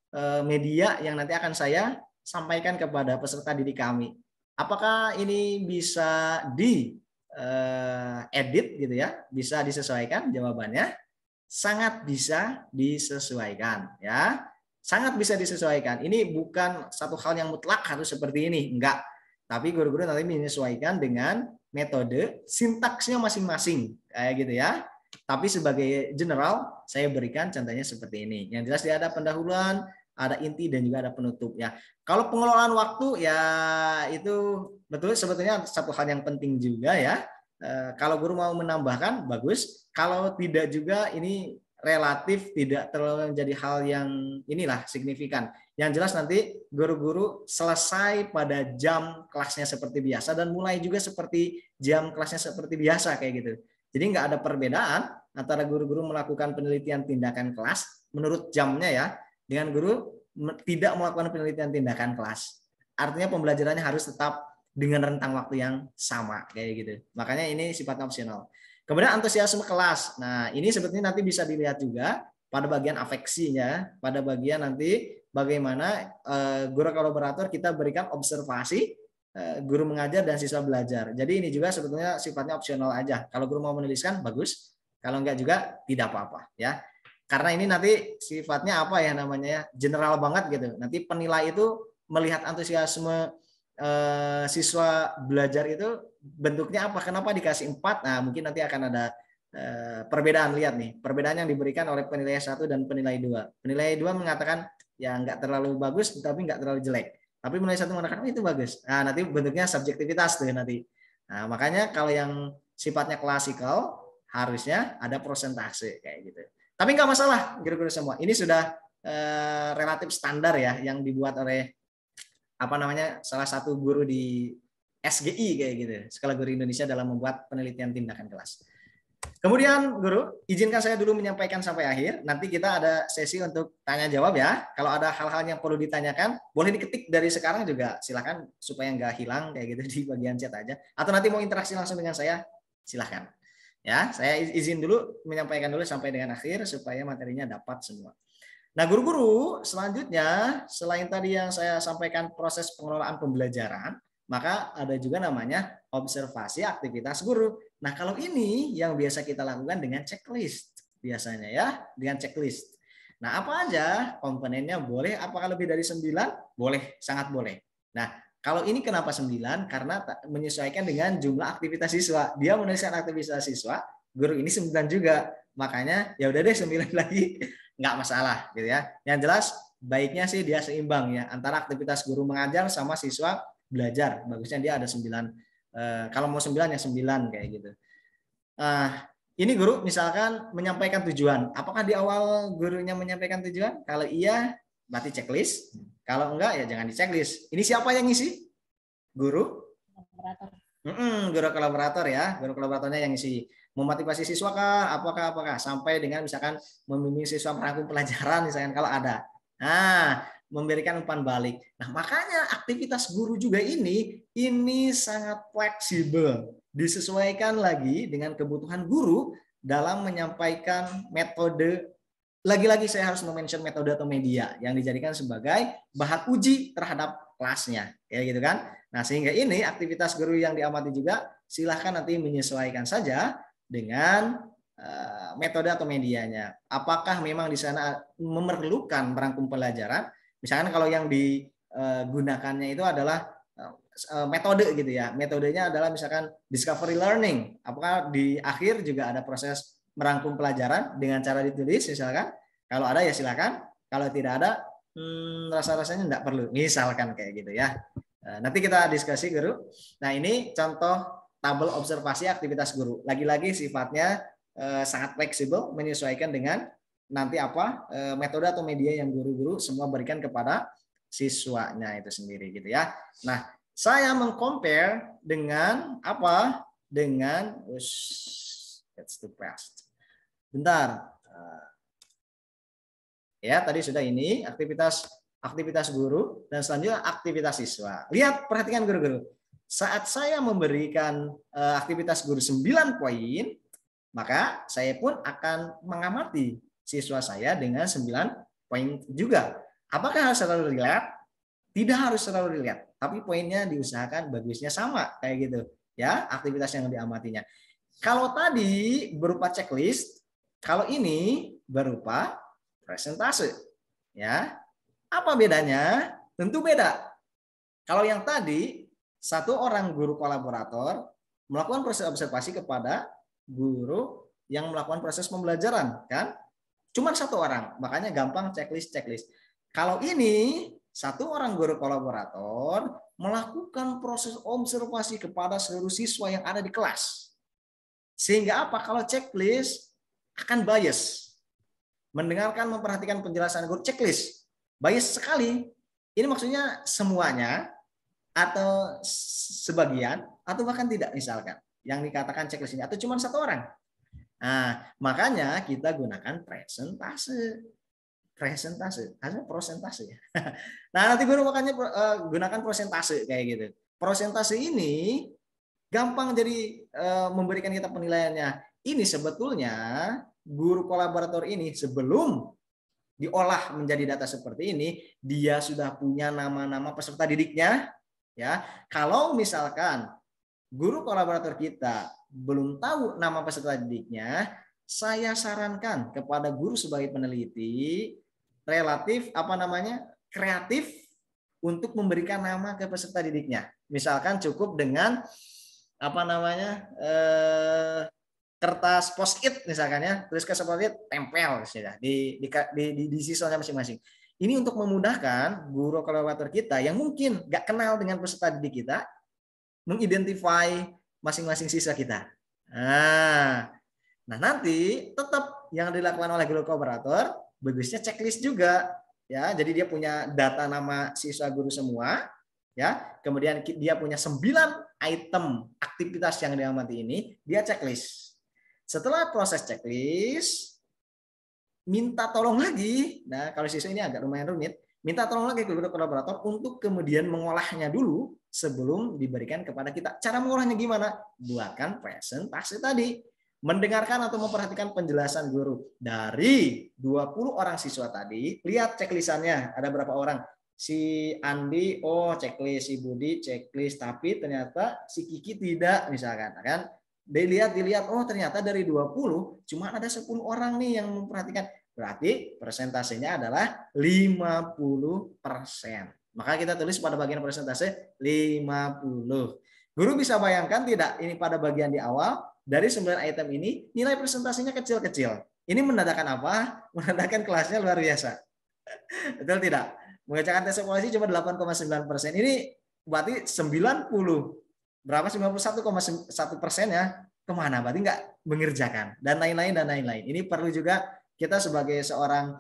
[SPEAKER 1] media yang nanti akan saya sampaikan kepada peserta didik kami. Apakah ini bisa edit gitu ya? Bisa disesuaikan? Jawabannya sangat bisa disesuaikan ya. Sangat bisa disesuaikan. Ini bukan satu hal yang mutlak harus seperti ini, enggak. Tapi guru-guru nanti menyesuaikan dengan metode sintaksnya masing-masing kayak gitu ya. Tapi sebagai general saya berikan contohnya seperti ini. Yang jelas dia ada pendahuluan, ada inti dan juga ada penutup ya. Kalau pengelolaan waktu ya itu betul sebetulnya satu hal yang penting juga ya. Kalau guru mau menambahkan bagus. Kalau tidak juga ini relatif tidak terlalu menjadi hal yang inilah signifikan. Yang jelas nanti guru-guru selesai pada jam kelasnya seperti biasa dan mulai juga seperti jam kelasnya seperti biasa kayak gitu. Jadi nggak ada perbedaan antara guru-guru melakukan penelitian tindakan kelas menurut jamnya ya dengan guru tidak melakukan penelitian tindakan kelas. Artinya pembelajarannya harus tetap dengan rentang waktu yang sama kayak gitu. Makanya ini sifatnya opsional. Kemudian antusiasme kelas. Nah, ini sebetulnya nanti bisa dilihat juga pada bagian afeksinya, pada bagian nanti bagaimana guru kolaborator kita berikan observasi guru mengajar dan siswa belajar. Jadi ini juga sebetulnya sifatnya opsional aja. Kalau guru mau menuliskan bagus, kalau enggak juga tidak apa-apa ya. Karena ini nanti sifatnya apa ya namanya general banget gitu. Nanti penilai itu melihat antusiasme siswa belajar itu bentuknya apa, kenapa dikasih 4. Nah mungkin nanti akan ada perbedaan. Lihat nih perbedaan yang diberikan oleh penilai 1 dan penilai 2. Penilai 2 mengatakan ya nggak terlalu bagus tapi nggak terlalu jelek, tapi penilai 1 mengatakan itu bagus. Nah nanti bentuknya subjektivitas tuh nanti. Nah makanya kalau yang sifatnya klasikal harusnya ada persentase kayak gitu. Tapi nggak masalah guru-guru semua, ini sudah relatif standar ya yang dibuat oleh apa namanya salah satu guru di SGI kayak gitu, Sekolah Guru Indonesia dalam membuat penelitian tindakan kelas. Kemudian Guru, izinkan saya dulu menyampaikan sampai akhir. Nanti kita ada sesi untuk tanya jawab ya. Kalau ada hal-hal yang perlu ditanyakan, boleh diketik dari sekarang juga. Silakan supaya nggak hilang kayak gitu di bagian chat aja. Atau nanti mau interaksi langsung dengan saya, silakan. Ya, saya izin dulu menyampaikan dulu sampai dengan akhir supaya materinya dapat semua. Nah, guru-guru, selanjutnya selain tadi yang saya sampaikan proses pengelolaan pembelajaran, maka ada juga namanya observasi aktivitas guru. Nah, kalau ini yang biasa kita lakukan dengan checklist biasanya ya, dengan checklist. Nah, apa aja komponennya boleh? Apakah lebih dari 9? Boleh, sangat boleh. Nah, kalau ini kenapa 9? Karena menyesuaikan dengan jumlah aktivitas siswa. Dia menuliskan aktivitas siswa, guru ini 9 juga. Makanya ya udah deh 9 lagi, nggak masalah gitu ya. Yang jelas baiknya sih dia seimbang ya antara aktivitas guru mengajar sama siswa belajar. Bagusnya dia ada 9. Kalau mau 9 ya 9 kayak gitu. Ini guru misalkan menyampaikan tujuan. Apakah di awal gurunya menyampaikan tujuan? Kalau iya, berarti checklist. Kalau enggak ya jangan di checklist. Ini siapa yang ngisi? Guru? Guru kolaborator ya. Guru kolaboratornya yang ngisi. Memotivasi siswa kah? Apakah? Sampai dengan misalkan membimbing siswa merangkum pelajaran misalkan kalau ada. Nah, memberikan umpan balik. Nah, makanya aktivitas guru juga ini sangat fleksibel, disesuaikan lagi dengan kebutuhan guru dalam menyampaikan metode. Lagi-lagi saya harus mention metode atau media yang dijadikan sebagai bahan uji terhadap kelasnya, kayak gitu kan. Nah, sehingga ini aktivitas guru yang diamati juga silahkan nanti menyesuaikan saja dengan metode atau medianya. Apakah memang di sana memerlukan merangkum pelajaran? Misalkan kalau yang digunakannya itu adalah metode gitu ya. Metodenya adalah misalkan discovery learning. Apakah di akhir juga ada proses merangkum pelajaran dengan cara ditulis misalkan? Kalau ada ya silakan. Kalau tidak ada, rasa-rasanya tidak perlu. Misalkan kayak gitu ya. Nanti kita diskusi guru. Nah ini contoh tabel observasi aktivitas guru. Lagi-lagi sifatnya sangat fleksibel, menyesuaikan dengan nanti apa metode atau media yang guru-guru semua berikan kepada siswanya itu sendiri gitu ya. Nah, saya mengcompare dengan apa? Dengan that's the best. Bentar. Ya, tadi sudah ini aktivitas guru dan selanjutnya aktivitas siswa. Lihat, perhatikan guru-guru. Saat saya memberikan aktivitas guru 9 poin, maka saya pun akan mengamati siswa saya dengan 9 poin juga. Apakah harus selalu dilihat? Tidak harus selalu dilihat, tapi poinnya diusahakan bagusnya sama kayak gitu ya, aktivitas yang diamatinya. Kalau tadi berupa checklist, kalau ini berupa presentase. Ya. Apa bedanya? Tentu beda. Kalau yang tadi satu orang guru kolaborator melakukan proses observasi kepada guru yang melakukan proses pembelajaran, kan? Cuma satu orang, makanya gampang checklist. Kalau ini satu orang guru kolaborator melakukan proses observasi kepada seluruh siswa yang ada di kelas. Sehingga apa? Kalau checklist akan bias. Mendengarkan, memperhatikan penjelasan guru, checklist. Bias sekali. Ini maksudnya semuanya atau sebagian atau bahkan tidak misalkan yang dikatakan checklist ini atau cuma satu orang. Nah, makanya kita gunakan presentase, atau prosentase ya. Nah, nanti guru makanya gunakan prosentase kayak gitu. Prosentase ini gampang jadi memberikan kita penilaiannya. Ini sebetulnya guru kolaborator ini sebelum diolah menjadi data seperti ini, dia sudah punya nama-nama peserta didiknya, ya. Kalau misalkan guru kolaborator kita belum tahu nama peserta didiknya, saya sarankan kepada guru sebagai peneliti relatif kreatif untuk memberikan nama ke peserta didiknya. Misalkan cukup dengan kertas post-it misalkan ya, tuliskan seperti itu, tempel sudah di siswanya masing-masing. Ini untuk memudahkan guru kolaborator kita yang mungkin nggak kenal dengan peserta didik kita mengidentify masing-masing siswa kita. Nah, nanti tetap yang dilakukan oleh guru kolaborator bagusnya checklist juga ya. Jadi dia punya data nama siswa guru semua ya. Kemudian dia punya 9 item aktivitas yang diamati ini, dia checklist. Setelah proses checklist, minta tolong lagi. Nah, kalau siswa ini agak lumayan rumit, minta tolong lagi ke guru kolaborator untuk kemudian mengolahnya dulu sebelum diberikan kepada kita. Cara mengolahnya gimana? Buatkan presentasi tadi. Mendengarkan atau memperhatikan penjelasan guru. Dari 20 orang siswa tadi, lihat checklistannya. Ada berapa orang? Si Andi, oh checklist. Si Budi checklist. Tapi ternyata si Kiki tidak, misalkan. Kan? Dilihat, oh ternyata dari 20, cuma ada 10 orang nih yang memperhatikan. Berarti persentasenya adalah 50%. Maka kita tulis pada bagian persentase 50. Guru bisa bayangkan tidak, ini pada bagian di awal, dari 9 item ini, nilai presentasinya kecil-kecil. Ini menandakan apa? Menandakan kelasnya luar biasa. Betul tidak? Mengerjakan tes evaluasi cuma 8,9%. Ini berarti 90. Berapa? 91,1% ya. Kemana? Berarti nggak mengerjakan. Dan lain-lain. Ini perlu juga kita sebagai seorang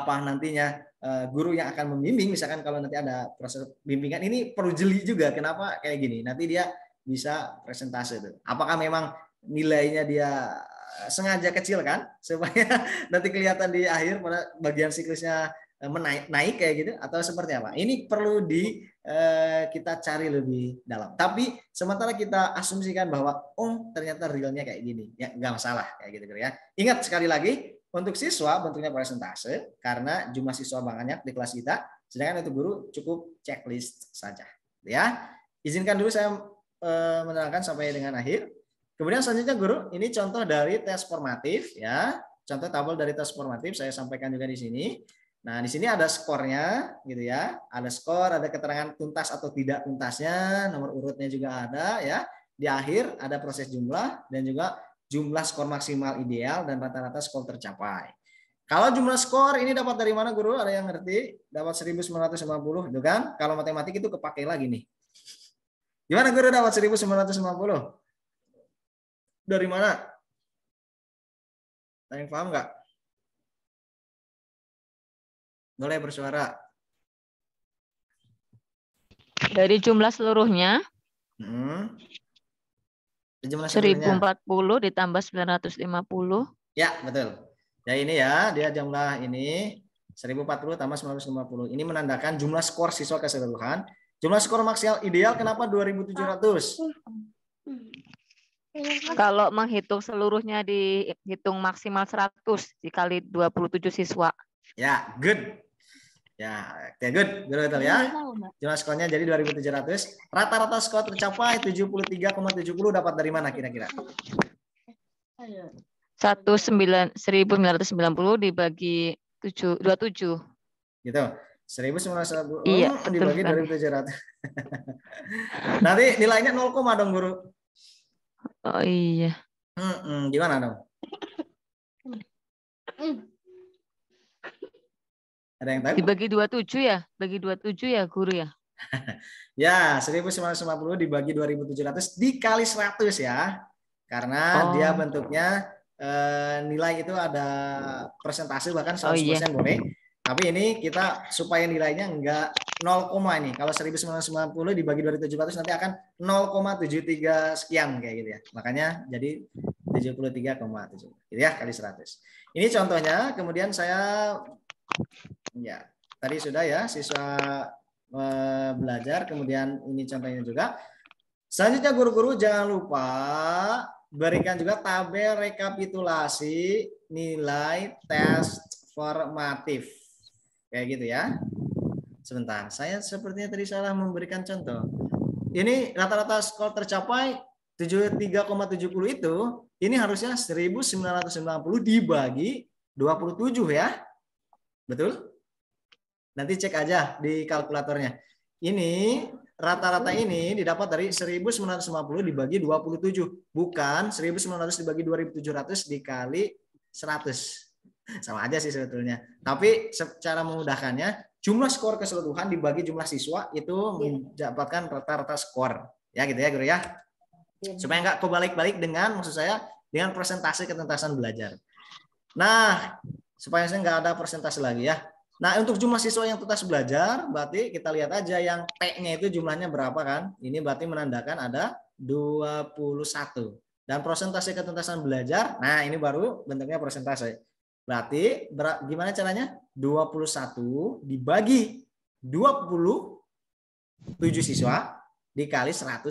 [SPEAKER 1] nantinya guru yang akan membimbing, misalkan kalau nanti ada proses bimbingan, ini perlu jeli juga. Kenapa kayak gini? Nanti dia bisa presentase itu. Apakah memang nilainya dia sengaja kecil kan supaya nanti kelihatan di akhir pada bagian siklusnya naik kayak gitu, atau seperti apa? Ini perlu kita cari lebih dalam. Tapi sementara kita asumsikan bahwa oh ternyata realnya kayak gini, ya nggak masalah kayak gitu ya. Ingat sekali lagi, untuk siswa bentuknya presentase karena jumlah siswa banyak di kelas kita, sedangkan untuk guru cukup checklist saja. Ya, izinkan dulu saya menerangkan sampai dengan akhir. Kemudian selanjutnya guru, ini contoh dari tes formatif ya. Contoh tabel dari tes formatif saya sampaikan juga di sini. Nah, di sini ada skornya gitu ya. Ada skor, ada keterangan tuntas atau tidak tuntasnya, nomor urutnya juga ada ya. Di akhir ada proses jumlah dan juga jumlah skor maksimal ideal dan rata-rata skor tercapai. Kalau jumlah skor ini dapat dari mana guru? Ada yang ngerti? Dapat 1950, itu kan? Kalau matematik itu kepakai lagi nih. Gimana guru dapat 1950? Dari mana? Ada yang paham nggak? Boleh bersuara.
[SPEAKER 9] Dari jumlah seluruhnya.
[SPEAKER 1] Jumlah
[SPEAKER 9] 1040 ditambah 950.
[SPEAKER 1] Ya, betul. Ya ini ya, dia jumlah ini 1040 tambah 950. Ini menandakan jumlah skor siswa keseluruhan. Jumlah skor maksimal ideal kenapa 2700?
[SPEAKER 9] Kalau menghitung seluruhnya dihitung maksimal 100 dikali 27 siswa.
[SPEAKER 1] Ya, good. Ya, oke, good. Betul ya. Jumlah skornya jadi 2700. Rata-rata skor tercapai 73,70 dapat dari mana kira-kira?
[SPEAKER 9] 1990 dibagi 27.
[SPEAKER 1] Gitu. 1990
[SPEAKER 9] iya,
[SPEAKER 1] dibagi 2700. Nanti nilainya 0, dong guru.
[SPEAKER 9] Oh iya.
[SPEAKER 1] Gimana dong? Ada yang tahu?
[SPEAKER 9] Dibagi 27 ya? Bagi 27 ya guru ya?
[SPEAKER 1] Ya, 1950 dibagi 2700 dikali 100 ya. Karena dia bentuknya nilai itu ada persentase bahkan 100% boleh. Tapi ini kita supaya nilainya enggak 0, ini. Kalau 1990 dibagi 2700 nanti akan 0,73 sekian kayak gitu ya. Makanya jadi 73,7 gitu ya kali 100. Ini contohnya, kemudian saya ya tadi sudah ya siswa belajar, kemudian ini contohnya juga. Selanjutnya guru-guru jangan lupa berikan juga tabel rekapitulasi nilai tes formatif. Kayak gitu ya. Sebentar, saya sepertinya tadi salah memberikan contoh. Ini rata-rata skor tercapai 73,70 itu, ini harusnya 1990 dibagi 27 ya. Betul? Nanti cek aja di kalkulatornya. Ini rata-rata ini didapat dari 1950 dibagi 27, bukan 1900 dibagi 2700 dikali 100. Sama aja sih sebetulnya. Tapi secara memudahkannya, jumlah skor keseluruhan dibagi jumlah siswa itu mendapatkan rata-rata skor. Ya gitu ya guru ya. Supaya nggak kebalik-balik dengan, maksud saya, dengan persentase ketuntasan belajar. Nah, supaya saya nggak ada persentase lagi ya. Nah, untuk jumlah siswa yang tuntas belajar, berarti kita lihat aja yang P-nya itu jumlahnya berapa kan. Ini berarti menandakan ada 21. Dan persentase ketuntasan belajar, nah ini baru bentuknya persentase. Berarti gimana caranya? 21 dibagi 27 siswa dikali 100%.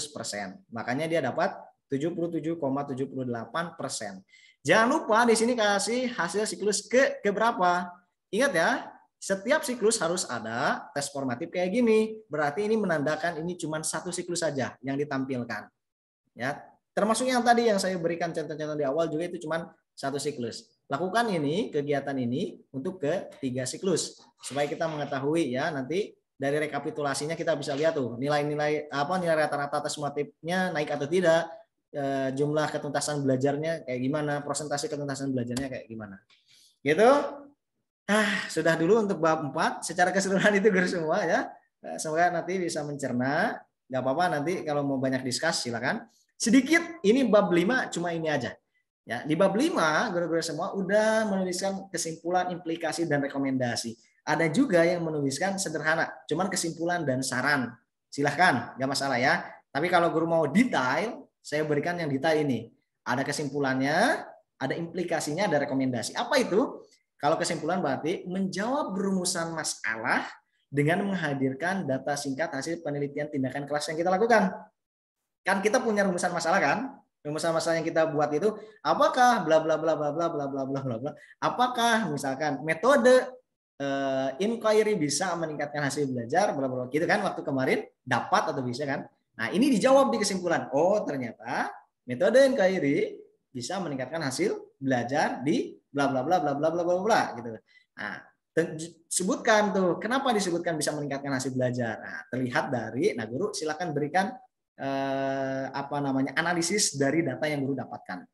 [SPEAKER 1] Makanya dia dapat 77,78%. Jangan lupa di sini kasih hasil siklus ke berapa. Ingat ya, setiap siklus harus ada tes formatif kayak gini. Berarti ini menandakan ini cuma satu siklus saja yang ditampilkan. Ya, termasuk yang tadi yang saya berikan contoh-contoh di awal juga itu cuma satu siklus. Lakukan ini, kegiatan ini untuk ke 3 siklus supaya kita mengetahui ya, nanti dari rekapitulasinya kita bisa lihat tuh nilai-nilai nilai rata-rata tes formatifnya naik atau tidak, jumlah ketuntasan belajarnya kayak gimana, persentase ketuntasan belajarnya kayak gimana. Gitu. Sudah dulu untuk bab 4 secara keseluruhan itu guru semua ya. Semoga nanti bisa mencerna. Gak apa-apa nanti kalau mau banyak diskus silakan. Sedikit ini bab 5 cuma ini aja. Ya, di bab 5 guru-guru semua udah menuliskan kesimpulan, implikasi dan rekomendasi. Ada juga yang menuliskan sederhana, cuman kesimpulan dan saran. Silahkan, nggak masalah ya. Tapi kalau guru mau detail, saya berikan yang detail ini. Ada kesimpulannya, ada implikasinya, ada rekomendasi. Apa itu? Kalau kesimpulan berarti menjawab rumusan masalah dengan menghadirkan data singkat hasil penelitian tindakan kelas yang kita lakukan. Kan kita punya rumusan masalah kan? Rumusan masalah yang kita buat itu apakah bla bla bla bla bla bla bla bla bla bla. Apakah misalkan metode inquiry bisa meningkatkan hasil belajar bla bla gitu kan waktu kemarin dapat atau bisa kan? Nah, ini dijawab di kesimpulan. Oh, ternyata metode inquiry bisa meningkatkan hasil belajar di bla bla bla bla bla bla bla bla gitu. Nah, sebutkan tuh kenapa disebutkan bisa meningkatkan hasil belajar. Nah, terlihat dari guru silakan berikan analisis dari data yang guru dapatkan.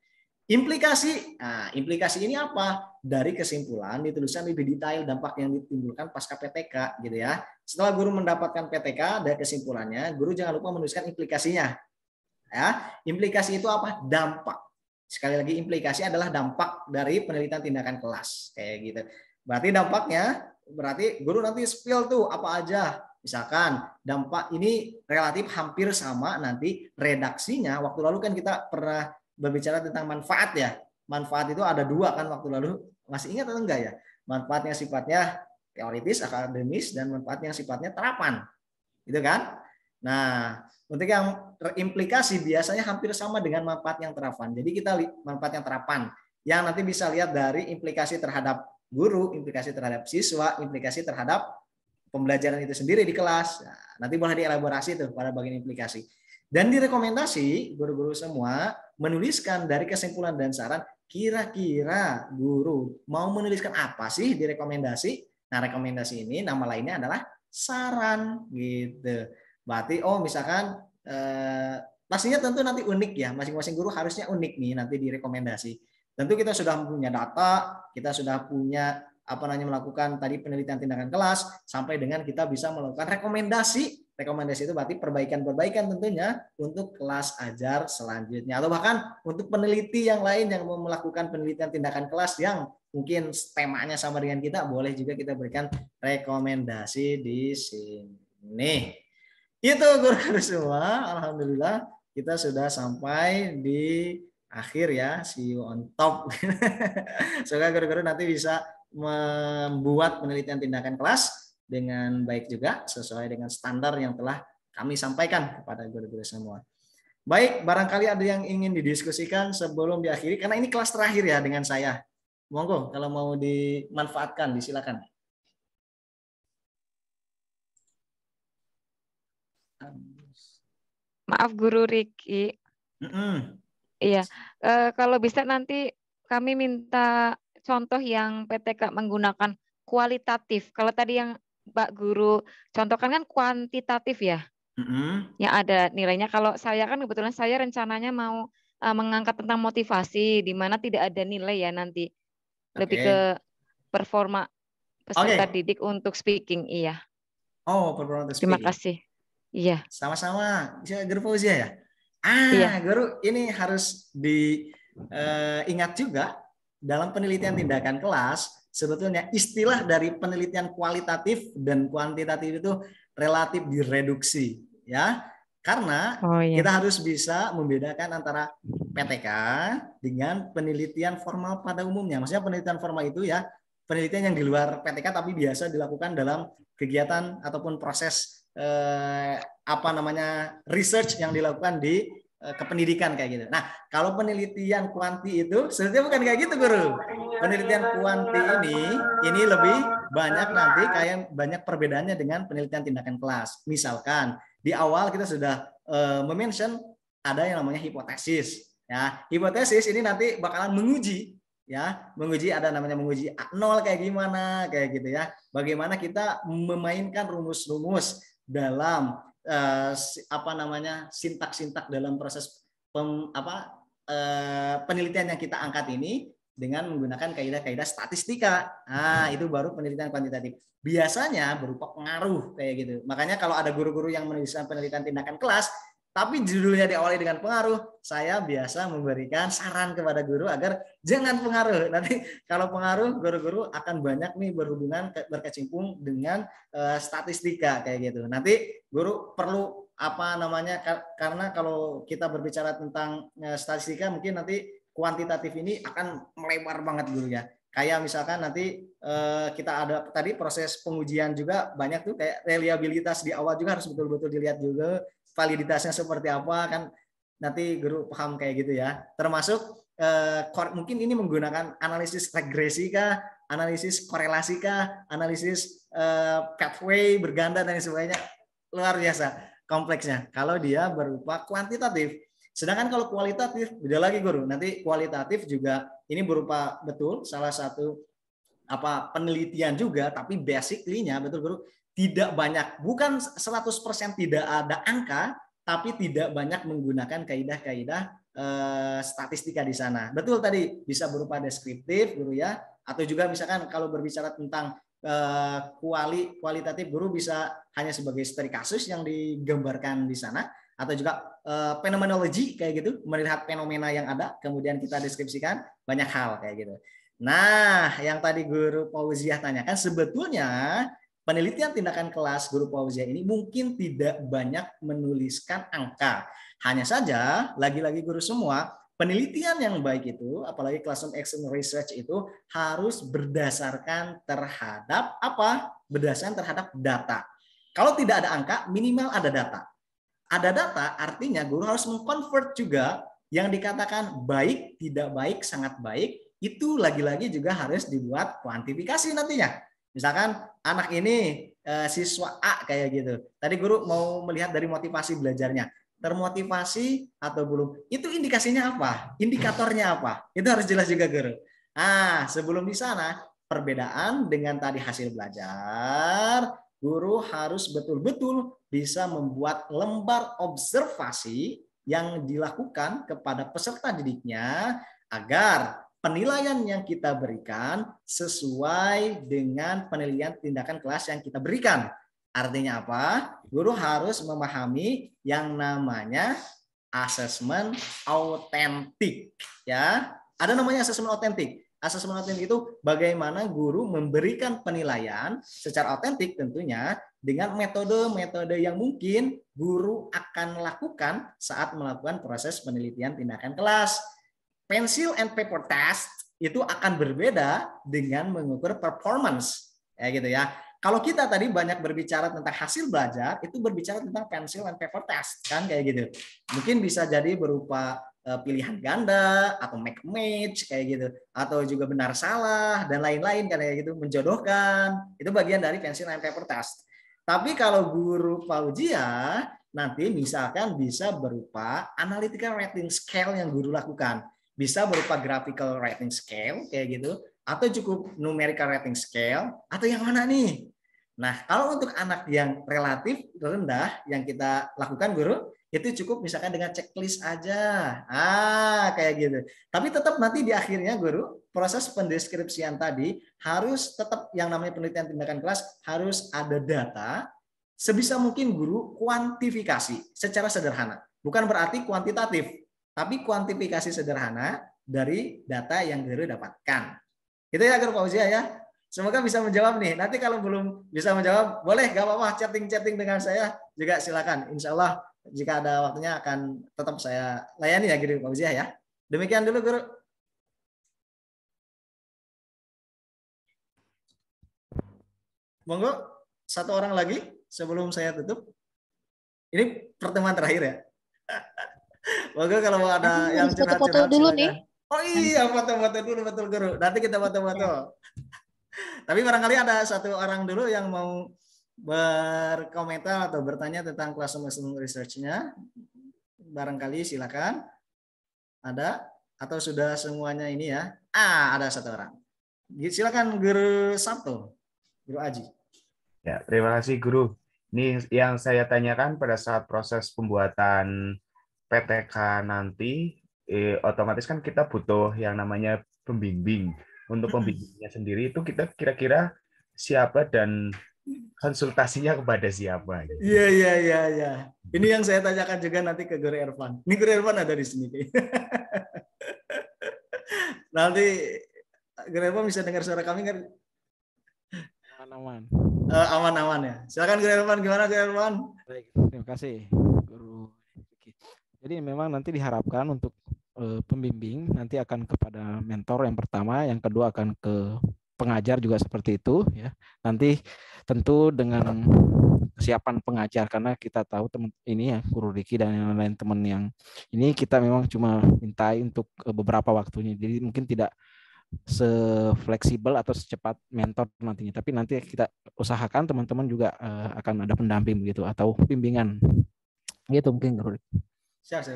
[SPEAKER 1] Implikasi, implikasi ini apa? Dari kesimpulan dituliskan lebih detail dampak yang ditimbulkan pasca PTK gitu ya. Setelah guru mendapatkan PTK dan kesimpulannya, guru jangan lupa menuliskan implikasinya. Ya, implikasi itu apa? Dampak. Sekali lagi implikasi adalah dampak dari penelitian tindakan kelas kayak gitu. Berarti dampaknya berarti guru nanti spill tuh apa aja. Misalkan dampak ini relatif hampir sama nanti redaksinya. Waktu lalu kan kita pernah berbicara tentang manfaat ya. Manfaat itu ada 2 kan waktu lalu. Masih ingat atau enggak ya? Manfaat yang sifatnya teoritis, akademis, dan manfaat yang sifatnya terapan. Gitu kan? Nah, untuk yang implikasi biasanya hampir sama dengan manfaat yang terapan. Jadi kita manfaat yang terapan. Yang nanti bisa lihat dari implikasi terhadap guru, implikasi terhadap siswa, implikasi terhadap pembelajaran itu sendiri di kelas. Nah, nanti boleh dielaborasi tuh pada bagian implikasi. Dan di rekomendasi, guru-guru semua menuliskan dari kesimpulan dan saran, kira-kira guru mau menuliskan apa sih di rekomendasi? Nah, rekomendasi ini nama lainnya adalah saran gitu. Berarti misalkan pastinya tentu nanti unik ya, masing-masing guru harusnya unik nih nanti di rekomendasi. Tentu kita sudah punya data, kita sudah punya melakukan tadi penelitian tindakan kelas sampai dengan kita bisa melakukan rekomendasi. Rekomendasi itu berarti perbaikan-perbaikan tentunya untuk kelas ajar selanjutnya atau bahkan untuk peneliti yang lain yang mau melakukan penelitian tindakan kelas yang mungkin temanya sama dengan kita, boleh juga kita berikan rekomendasi di sini. Itu guru-guru semua, alhamdulillah kita sudah sampai di akhir ya, see you on top. Semoga guru-guru nanti bisa membuat penelitian tindakan kelas dengan baik juga sesuai dengan standar yang telah kami sampaikan kepada guru-guru semua. Baik, barangkali ada yang ingin didiskusikan sebelum diakhiri karena ini kelas terakhir ya dengan saya. Monggo kalau mau dimanfaatkan disilakan.
[SPEAKER 9] Maaf Guru Riki. Iya, kalau bisa nanti kami minta contoh yang PTK menggunakan kualitatif. Kalau tadi yang Mbak Guru contohkan kan kuantitatif ya, yang ada nilainya. Kalau saya kan kebetulan saya rencananya mau mengangkat tentang motivasi, di mana tidak ada nilai ya nanti, lebih ke performa peserta didik untuk speaking. Iya.
[SPEAKER 1] Performa untuk speaking.
[SPEAKER 9] Terima kasih. Iya.
[SPEAKER 1] Sama-sama. Guru Fauzia ya.
[SPEAKER 9] Iya.
[SPEAKER 1] Guru ini harus diingat juga. Dalam penelitian tindakan kelas, sebetulnya istilah dari penelitian kualitatif dan kuantitatif itu relatif direduksi, ya. Karena kita harus bisa membedakan antara PTK dengan penelitian formal pada umumnya. Maksudnya penelitian formal itu ya penelitian yang di luar PTK tapi biasa dilakukan dalam kegiatan ataupun proses research yang dilakukan di kependidikan kayak gitu. Nah, kalau penelitian kuanti itu sebenarnya bukan kayak gitu, Guru. Penelitian kuanti ini lebih banyak nanti kayak banyak perbedaannya dengan penelitian tindakan kelas. Misalkan di awal kita sudah mention ada yang namanya hipotesis. Ya, hipotesis ini nanti bakalan menguji ada namanya menguji A0 kayak gimana kayak gitu ya. Bagaimana kita memainkan rumus-rumus dalam sintak-sintak dalam proses penelitian yang kita angkat ini dengan menggunakan kaidah-kaidah statistika. Nah, itu baru penelitian kuantitatif. Biasanya berupa pengaruh kayak gitu. Makanya kalau ada guru-guru yang menuliskan penelitian tindakan kelas tapi judulnya diawali dengan pengaruh, saya biasa memberikan saran kepada guru agar jangan pengaruh. Nanti kalau pengaruh, guru-guru akan banyak nih berkecimpung dengan statistika kayak gitu. Nanti guru perlu karena kalau kita berbicara tentang statistika, mungkin nanti kuantitatif ini akan melebar banget guru ya. Kayak misalkan nanti kita ada tadi proses pengujian juga banyak tuh, kayak reliabilitas di awal juga harus betul-betul dilihat juga. Validitasnya seperti apa kan nanti guru paham kayak gitu ya. Termasuk mungkin ini menggunakan analisis regresi kah, analisis korelasi kah, analisis pathway berganda dan sebagainya. Luar biasa kompleksnya kalau dia berupa kuantitatif. Sedangkan kalau kualitatif beda lagi guru. Nanti kualitatif juga ini berupa betul salah satu penelitian juga, tapi basically-nya betul guru tidak banyak, bukan 100% tidak ada angka, tapi tidak banyak menggunakan kaidah-kaidah statistika di sana. Betul tadi bisa berupa deskriptif guru ya, atau juga misalkan kalau berbicara tentang kualitatif guru bisa hanya sebagai studi kasus yang digambarkan di sana, atau juga fenomenologi kayak gitu, melihat fenomena yang ada kemudian kita deskripsikan, banyak hal kayak gitu. Nah, yang tadi guru Fauziah tanyakan, sebetulnya penelitian tindakan kelas guru Fauziah ini mungkin tidak banyak menuliskan angka. Hanya saja, lagi-lagi guru semua, penelitian yang baik itu, apalagi classroom action research itu harus berdasarkan terhadap apa? Berdasarkan terhadap data. Kalau tidak ada angka, minimal ada data. Ada data artinya guru harus mengkonvert juga yang dikatakan baik, tidak baik, sangat baik, itu lagi-lagi juga harus dibuat kuantifikasi nantinya. Misalkan anak ini siswa A kayak gitu. Tadi guru mau melihat dari motivasi belajarnya. Termotivasi atau belum? Itu indikasinya apa? Indikatornya apa? Itu harus jelas juga guru. Nah, sebelum di sana, perbedaan dengan tadi hasil belajar, guru harus betul-betul bisa membuat lembar observasi yang dilakukan kepada peserta didiknya agar penilaian yang kita berikan sesuai dengan penilaian tindakan kelas yang kita berikan. Artinya apa? Guru harus memahami yang namanya asesmen autentik. Ya, ada namanya asesmen autentik. Asesmen autentik itu bagaimana guru memberikan penilaian secara autentik tentunya dengan metode-metode yang mungkin guru akan lakukan saat melakukan proses penelitian tindakan kelas. Pencil and paper test itu akan berbeda dengan mengukur performance, ya gitu ya. Kalau kita tadi banyak berbicara tentang hasil belajar, itu berbicara tentang pencil and paper test kan kayak gitu. Mungkin bisa jadi berupa pilihan ganda atau match kayak gitu, atau juga benar salah dan lain-lain kayak gitu, menjodohkan. Itu bagian dari pencil and paper test. Tapi kalau guru Fauziah nanti misalkan bisa berupa analytical rating scale yang guru lakukan. Bisa berupa graphical rating scale kayak gitu, atau cukup numerical rating scale, atau yang mana nih? Nah, kalau untuk anak yang relatif rendah yang kita lakukan guru, itu cukup misalkan dengan checklist aja. Kayak gitu. Tapi tetap nanti di akhirnya guru, proses pendeskripsian tadi harus tetap yang namanya penelitian tindakan kelas harus ada data. Sebisa mungkin guru kuantifikasi secara sederhana. Bukan berarti kuantitatif, tapi kuantifikasi sederhana dari data yang guru dapatkan. Itu ya guru Fauziah ya. Semoga bisa menjawab nih. Nanti kalau belum bisa menjawab, boleh gak apa-apa chatting-chatting dengan saya juga silakan. Insya Allah jika ada waktunya akan tetap saya layani ya Guru Fauziah ya. Demikian dulu Guru. Monggo satu orang lagi sebelum saya tutup. Ini pertemuan terakhir ya. Monggo kalau ada yang curhat-curhat dulu silakan. Nih. Oh iya, foto-foto dulu betul Guru. Nanti kita foto-foto. Tapi barangkali ada satu orang dulu yang mau berkomentar atau bertanya tentang Classroom Research-nya. Barangkali silakan. Ada atau sudah semuanya ini ya? Ada satu orang. Silakan Guru Sabto. Guru Aji.
[SPEAKER 10] Ya, terima kasih Guru. Ini yang saya tanyakan pada saat proses pembuatan PTK nanti, otomatis kan kita butuh yang namanya pembimbing. Untuk pembimbingnya sendiri itu kita kira-kira siapa dan konsultasinya kepada siapa?
[SPEAKER 1] Iya. Ini yang saya tanyakan juga nanti ke Guru Irfan. Ini Guru Irfan ada di sini. Nanti Guru Irfan bisa dengar suara kami kan?
[SPEAKER 11] Aman-aman.
[SPEAKER 1] Aman-aman ya. Silakan Guru Irfan, gimana Guru Irfan?
[SPEAKER 11] Baik, terima kasih Guru. Jadi memang nanti diharapkan untuk pembimbing nanti akan kepada mentor yang pertama, yang kedua akan ke pengajar juga seperti itu ya. Nanti tentu dengan kesiapan pengajar karena kita tahu teman ini ya Guru Riki dan yang lain teman yang ini kita memang cuma mintai untuk beberapa waktunya. Jadi mungkin tidak sefleksibel atau secepat mentor nantinya, tapi nanti kita usahakan teman-teman juga akan ada pendamping begitu atau bimbingan gitu mungkin Guru.
[SPEAKER 1] Siap.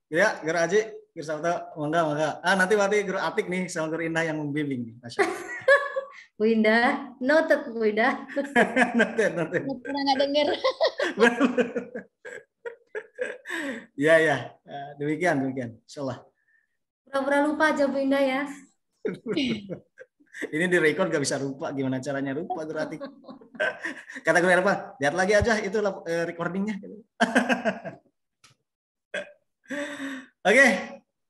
[SPEAKER 1] Ya, Guru Aji, Guru Sabto, mongga. Nanti Guru Atik nih sama Guru Indah yang membimbing nih.
[SPEAKER 6] Bu Indah, noted Bu Indah.
[SPEAKER 1] noted.
[SPEAKER 12] Pernah nggak dengar.
[SPEAKER 1] Ya. Demikian. Insyaallah.
[SPEAKER 6] Pura-pura lupa aja Bu Indah ya.
[SPEAKER 1] Ini direkod gak bisa lupa. Gimana caranya lupa Guru Atik? Kata Guru Irfan, lihat lagi aja itu recordingnya. Oke,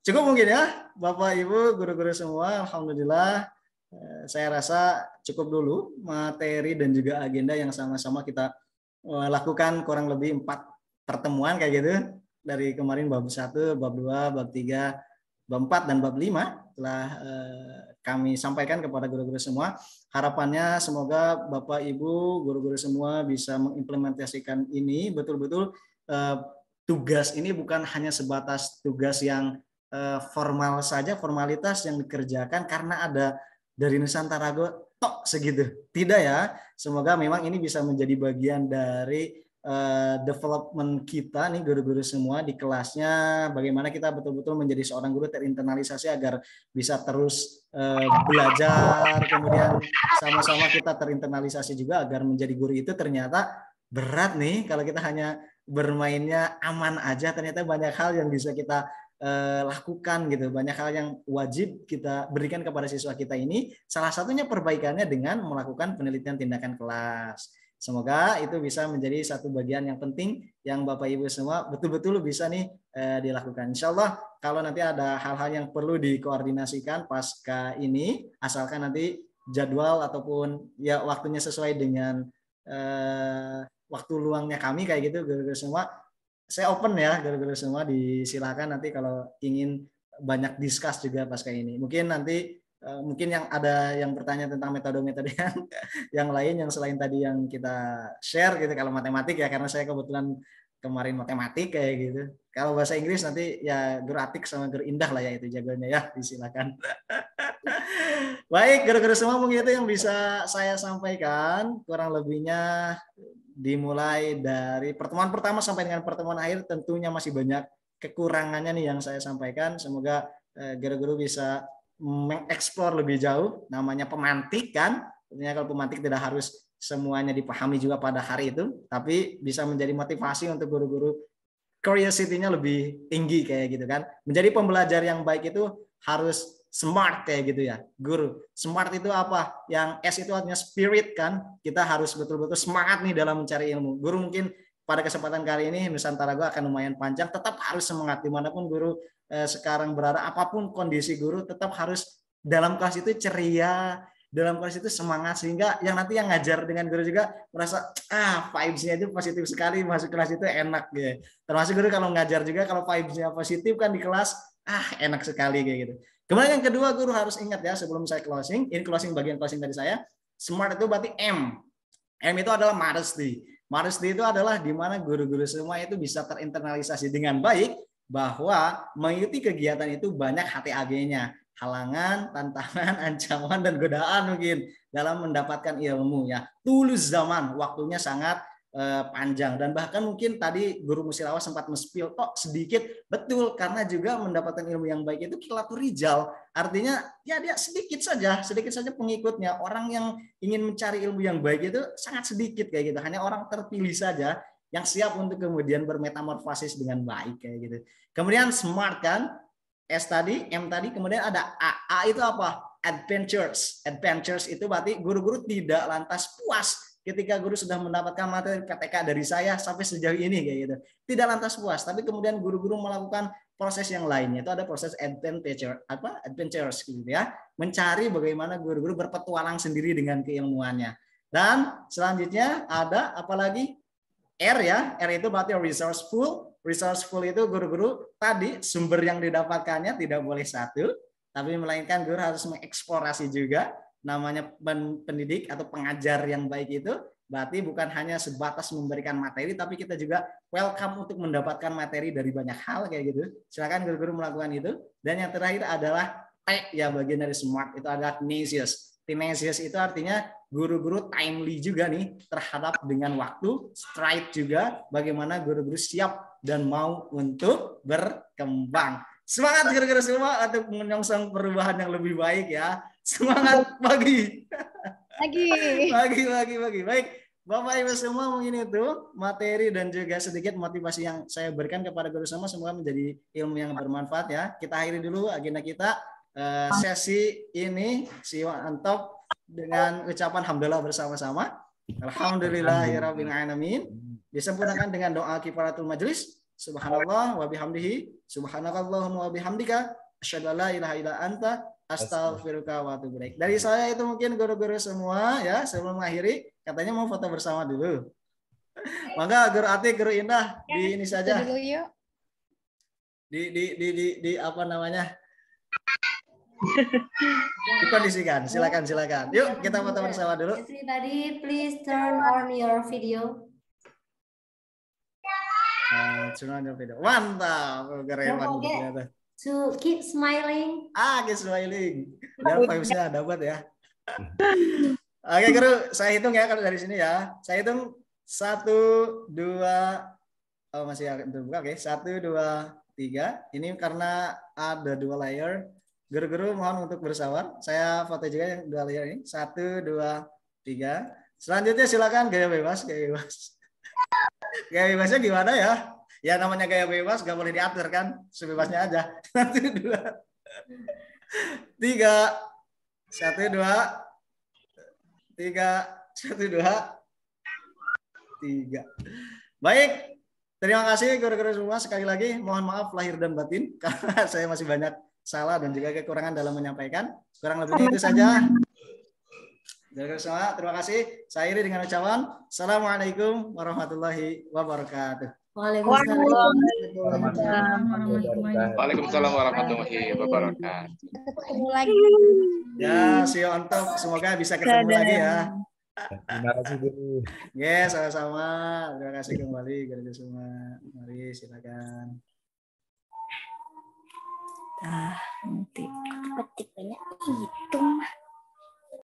[SPEAKER 1] cukup mungkin ya Bapak Ibu, guru-guru semua. Alhamdulillah saya rasa cukup dulu materi dan juga agenda yang sama-sama kita lakukan kurang lebih 4 pertemuan kayak gitu. Dari kemarin bab 1, bab 2, bab 3, bab 4 dan bab 5 telah kami sampaikan kepada guru-guru semua. Harapannya semoga Bapak Ibu, guru-guru semua bisa mengimplementasikan ini betul-betul tugas ini bukan hanya sebatas tugas yang formal saja, formalitas yang dikerjakan karena ada dari Nusantara tok segitu. Tidak ya. Semoga memang ini bisa menjadi bagian dari development kita nih guru-guru semua di kelasnya, bagaimana kita betul-betul menjadi seorang guru terinternalisasi agar bisa terus belajar, kemudian sama-sama kita terinternalisasi juga agar menjadi guru itu ternyata berat nih kalau kita hanya bermainnya aman aja, ternyata banyak hal yang bisa kita lakukan gitu, banyak hal yang wajib kita berikan kepada siswa kita ini, salah satunya perbaikannya dengan melakukan penelitian tindakan kelas. Semoga itu bisa menjadi satu bagian yang penting yang Bapak Ibu semua betul-betul bisa nih dilakukan. Insya Allah kalau nanti ada hal-hal yang perlu dikoordinasikan pasca ini, asalkan nanti jadwal ataupun ya waktunya sesuai dengan waktu luangnya kami kayak gitu, guru-guru semua. Saya open ya guru-guru semua, disilakan nanti kalau ingin banyak discuss juga pasca ini. Mungkin nanti mungkin yang ada yang bertanya tentang metode-metode yang lain yang selain tadi yang kita share gitu, kalau matematik ya karena saya kebetulan kemarin matematik kayak gitu. Kalau bahasa Inggris nanti ya Guru Atik sama Guru Indah lah ya itu jagonya ya, disilakan. Baik guru-guru semua, mungkin itu yang bisa saya sampaikan, kurang lebihnya dimulai dari pertemuan pertama sampai dengan pertemuan akhir tentunya masih banyak kekurangannya nih yang saya sampaikan. Semoga guru-guru bisa mengeksplor lebih jauh, namanya pemantik kan. Tentunya kalau pemantik tidak harus semuanya dipahami juga pada hari itu, tapi bisa menjadi motivasi untuk guru-guru curiosity-nya lebih tinggi kayak gitu kan. Menjadi pembelajar yang baik itu harus smart kayak gitu ya. Guru, smart itu apa? Yang S itu artinya spirit kan. Kita harus betul-betul semangat nih dalam mencari ilmu. Guru mungkin pada kesempatan kali ini Nusantara akan lumayan panjang, tetap harus semangat dimanapun guru sekarang berada, apapun kondisi guru tetap harus dalam kelas itu ceria, dalam kelas itu semangat, sehingga yang nanti yang ngajar dengan guru juga merasa vibes-nya itu positif sekali, masuk kelas itu enak ya. Termasuk guru kalau ngajar juga kalau vibes-nya positif kan di kelas enak sekali kayak gitu. Kemudian yang kedua guru harus ingat ya, sebelum saya closing, ini bagian closing dari saya, SMART itu berarti M. M itu adalah modesty. Modesty itu adalah di mana guru-guru semua itu bisa terinternalisasi dengan baik bahwa mengikuti kegiatan itu banyak HTAG-nya. Halangan, tantangan, ancaman, dan godaan mungkin dalam mendapatkan ilmu ya. Tulus zaman, waktunya sangat panjang, dan bahkan mungkin tadi guru Musilawa sempat men-spill sedikit, betul, karena juga mendapatkan ilmu yang baik itu Qillatur Rijal, artinya ya dia sedikit saja pengikutnya. Orang yang ingin mencari ilmu yang baik itu sangat sedikit kayak gitu, hanya orang terpilih saja yang siap untuk kemudian bermetamorfosis dengan baik kayak gitu. Kemudian SMART kan, S tadi, M tadi, kemudian ada A. A itu apa? Adventures. Adventures itu berarti guru-guru tidak lantas puas ketika guru sudah mendapatkan materi PTK dari saya sampai sejauh ini kayak gitu. Tidak lantas puas, tapi kemudian guru-guru melakukan proses yang lainnya. Itu ada proses adventures gitu ya. Mencari bagaimana guru-guru berpetualang sendiri dengan keilmuannya. Dan selanjutnya ada apalagi? R ya. R itu berarti resourceful. Resourceful itu guru-guru tadi sumber yang didapatkannya tidak boleh satu, tapi melainkan guru harus mengeksplorasi juga. Namanya pendidik atau pengajar yang baik itu berarti bukan hanya sebatas memberikan materi, tapi kita juga welcome untuk mendapatkan materi dari banyak hal kayak gitu. Silakan guru-guru melakukan itu. Dan yang terakhir adalah T ya, bagian dari SMART itu adalah tenacious. Tenacious itu artinya guru-guru timely juga nih terhadap dengan waktu, straight juga bagaimana guru-guru siap dan mau untuk berkembang. Semangat guru-guru semua untuk menyongsong perubahan yang lebih baik ya. Semangat pagi. Pagi. Baik, Bapak Ibu semua, mungkin itu materi dan juga sedikit motivasi yang saya berikan kepada guru semua, semoga menjadi ilmu yang bermanfaat ya. Kita akhiri dulu agenda kita sesi ini Antop dengan ucapan alhamdulillah bersama-sama. Alhamdulillahirabbil alamin. Disempurnakan dengan doa kifaratul majelis. Subhanallah wa bihamdihi, subhanakallahumma wa bihamdika, asyhadu an la ilaha illa anta, astaghfiruka wa atubu ilaik. Dari saya itu mungkin guru-guru semua ya, sebelum mengakhiri katanya mau foto bersama dulu. Maka Guru Atik, Guru Indah di ini saja. Di apa namanya? Dikondisikan. Silakan. Yuk kita foto bersama dulu.
[SPEAKER 6] Everybody please turn on your video.
[SPEAKER 1] Mantap, keren banget.
[SPEAKER 6] To keep smiling.
[SPEAKER 1] Keep smiling. Biar vibes-nya dapat ya. Oke, Guru, saya hitung ya kalau dari sini ya. Saya hitung 1, 2, masih terbuka. Oke, 1, 2, 3. Ini karena ada 2 layer. Guru-guru mohon untuk bersabar. Saya foto juga yang 2 layer ini. 1, 2, 3. Selanjutnya silakan gaya bebas. Gaya bebasnya gimana ya? Ya namanya gaya bebas gak boleh diatur kan, sebebasnya aja. 1, 2, 3, 1, 2, 3, 1, 2, 3. Baik, terima kasih guru-guru semua. Sekali lagi mohon maaf lahir dan batin karena saya masih banyak salah dan juga kekurangan dalam menyampaikan. Kurang lebihnya itu saja. Guru-guru semua, terima kasih. Saya akhiri dengan ucapan Assalamualaikum warahmatullahi wabarakatuh.
[SPEAKER 7] Waalaikumsalam warahmatullahi wabarakatuh.
[SPEAKER 2] Ketemu lagi.
[SPEAKER 1] Ya, see you on top. Semoga bisa ketemu lagi ya.
[SPEAKER 10] Terima kasih Guru.
[SPEAKER 1] Yes, sama-sama. Terima kasih kembali guru semua. Mari silakan.
[SPEAKER 2] Nanti petik banyak itu mah.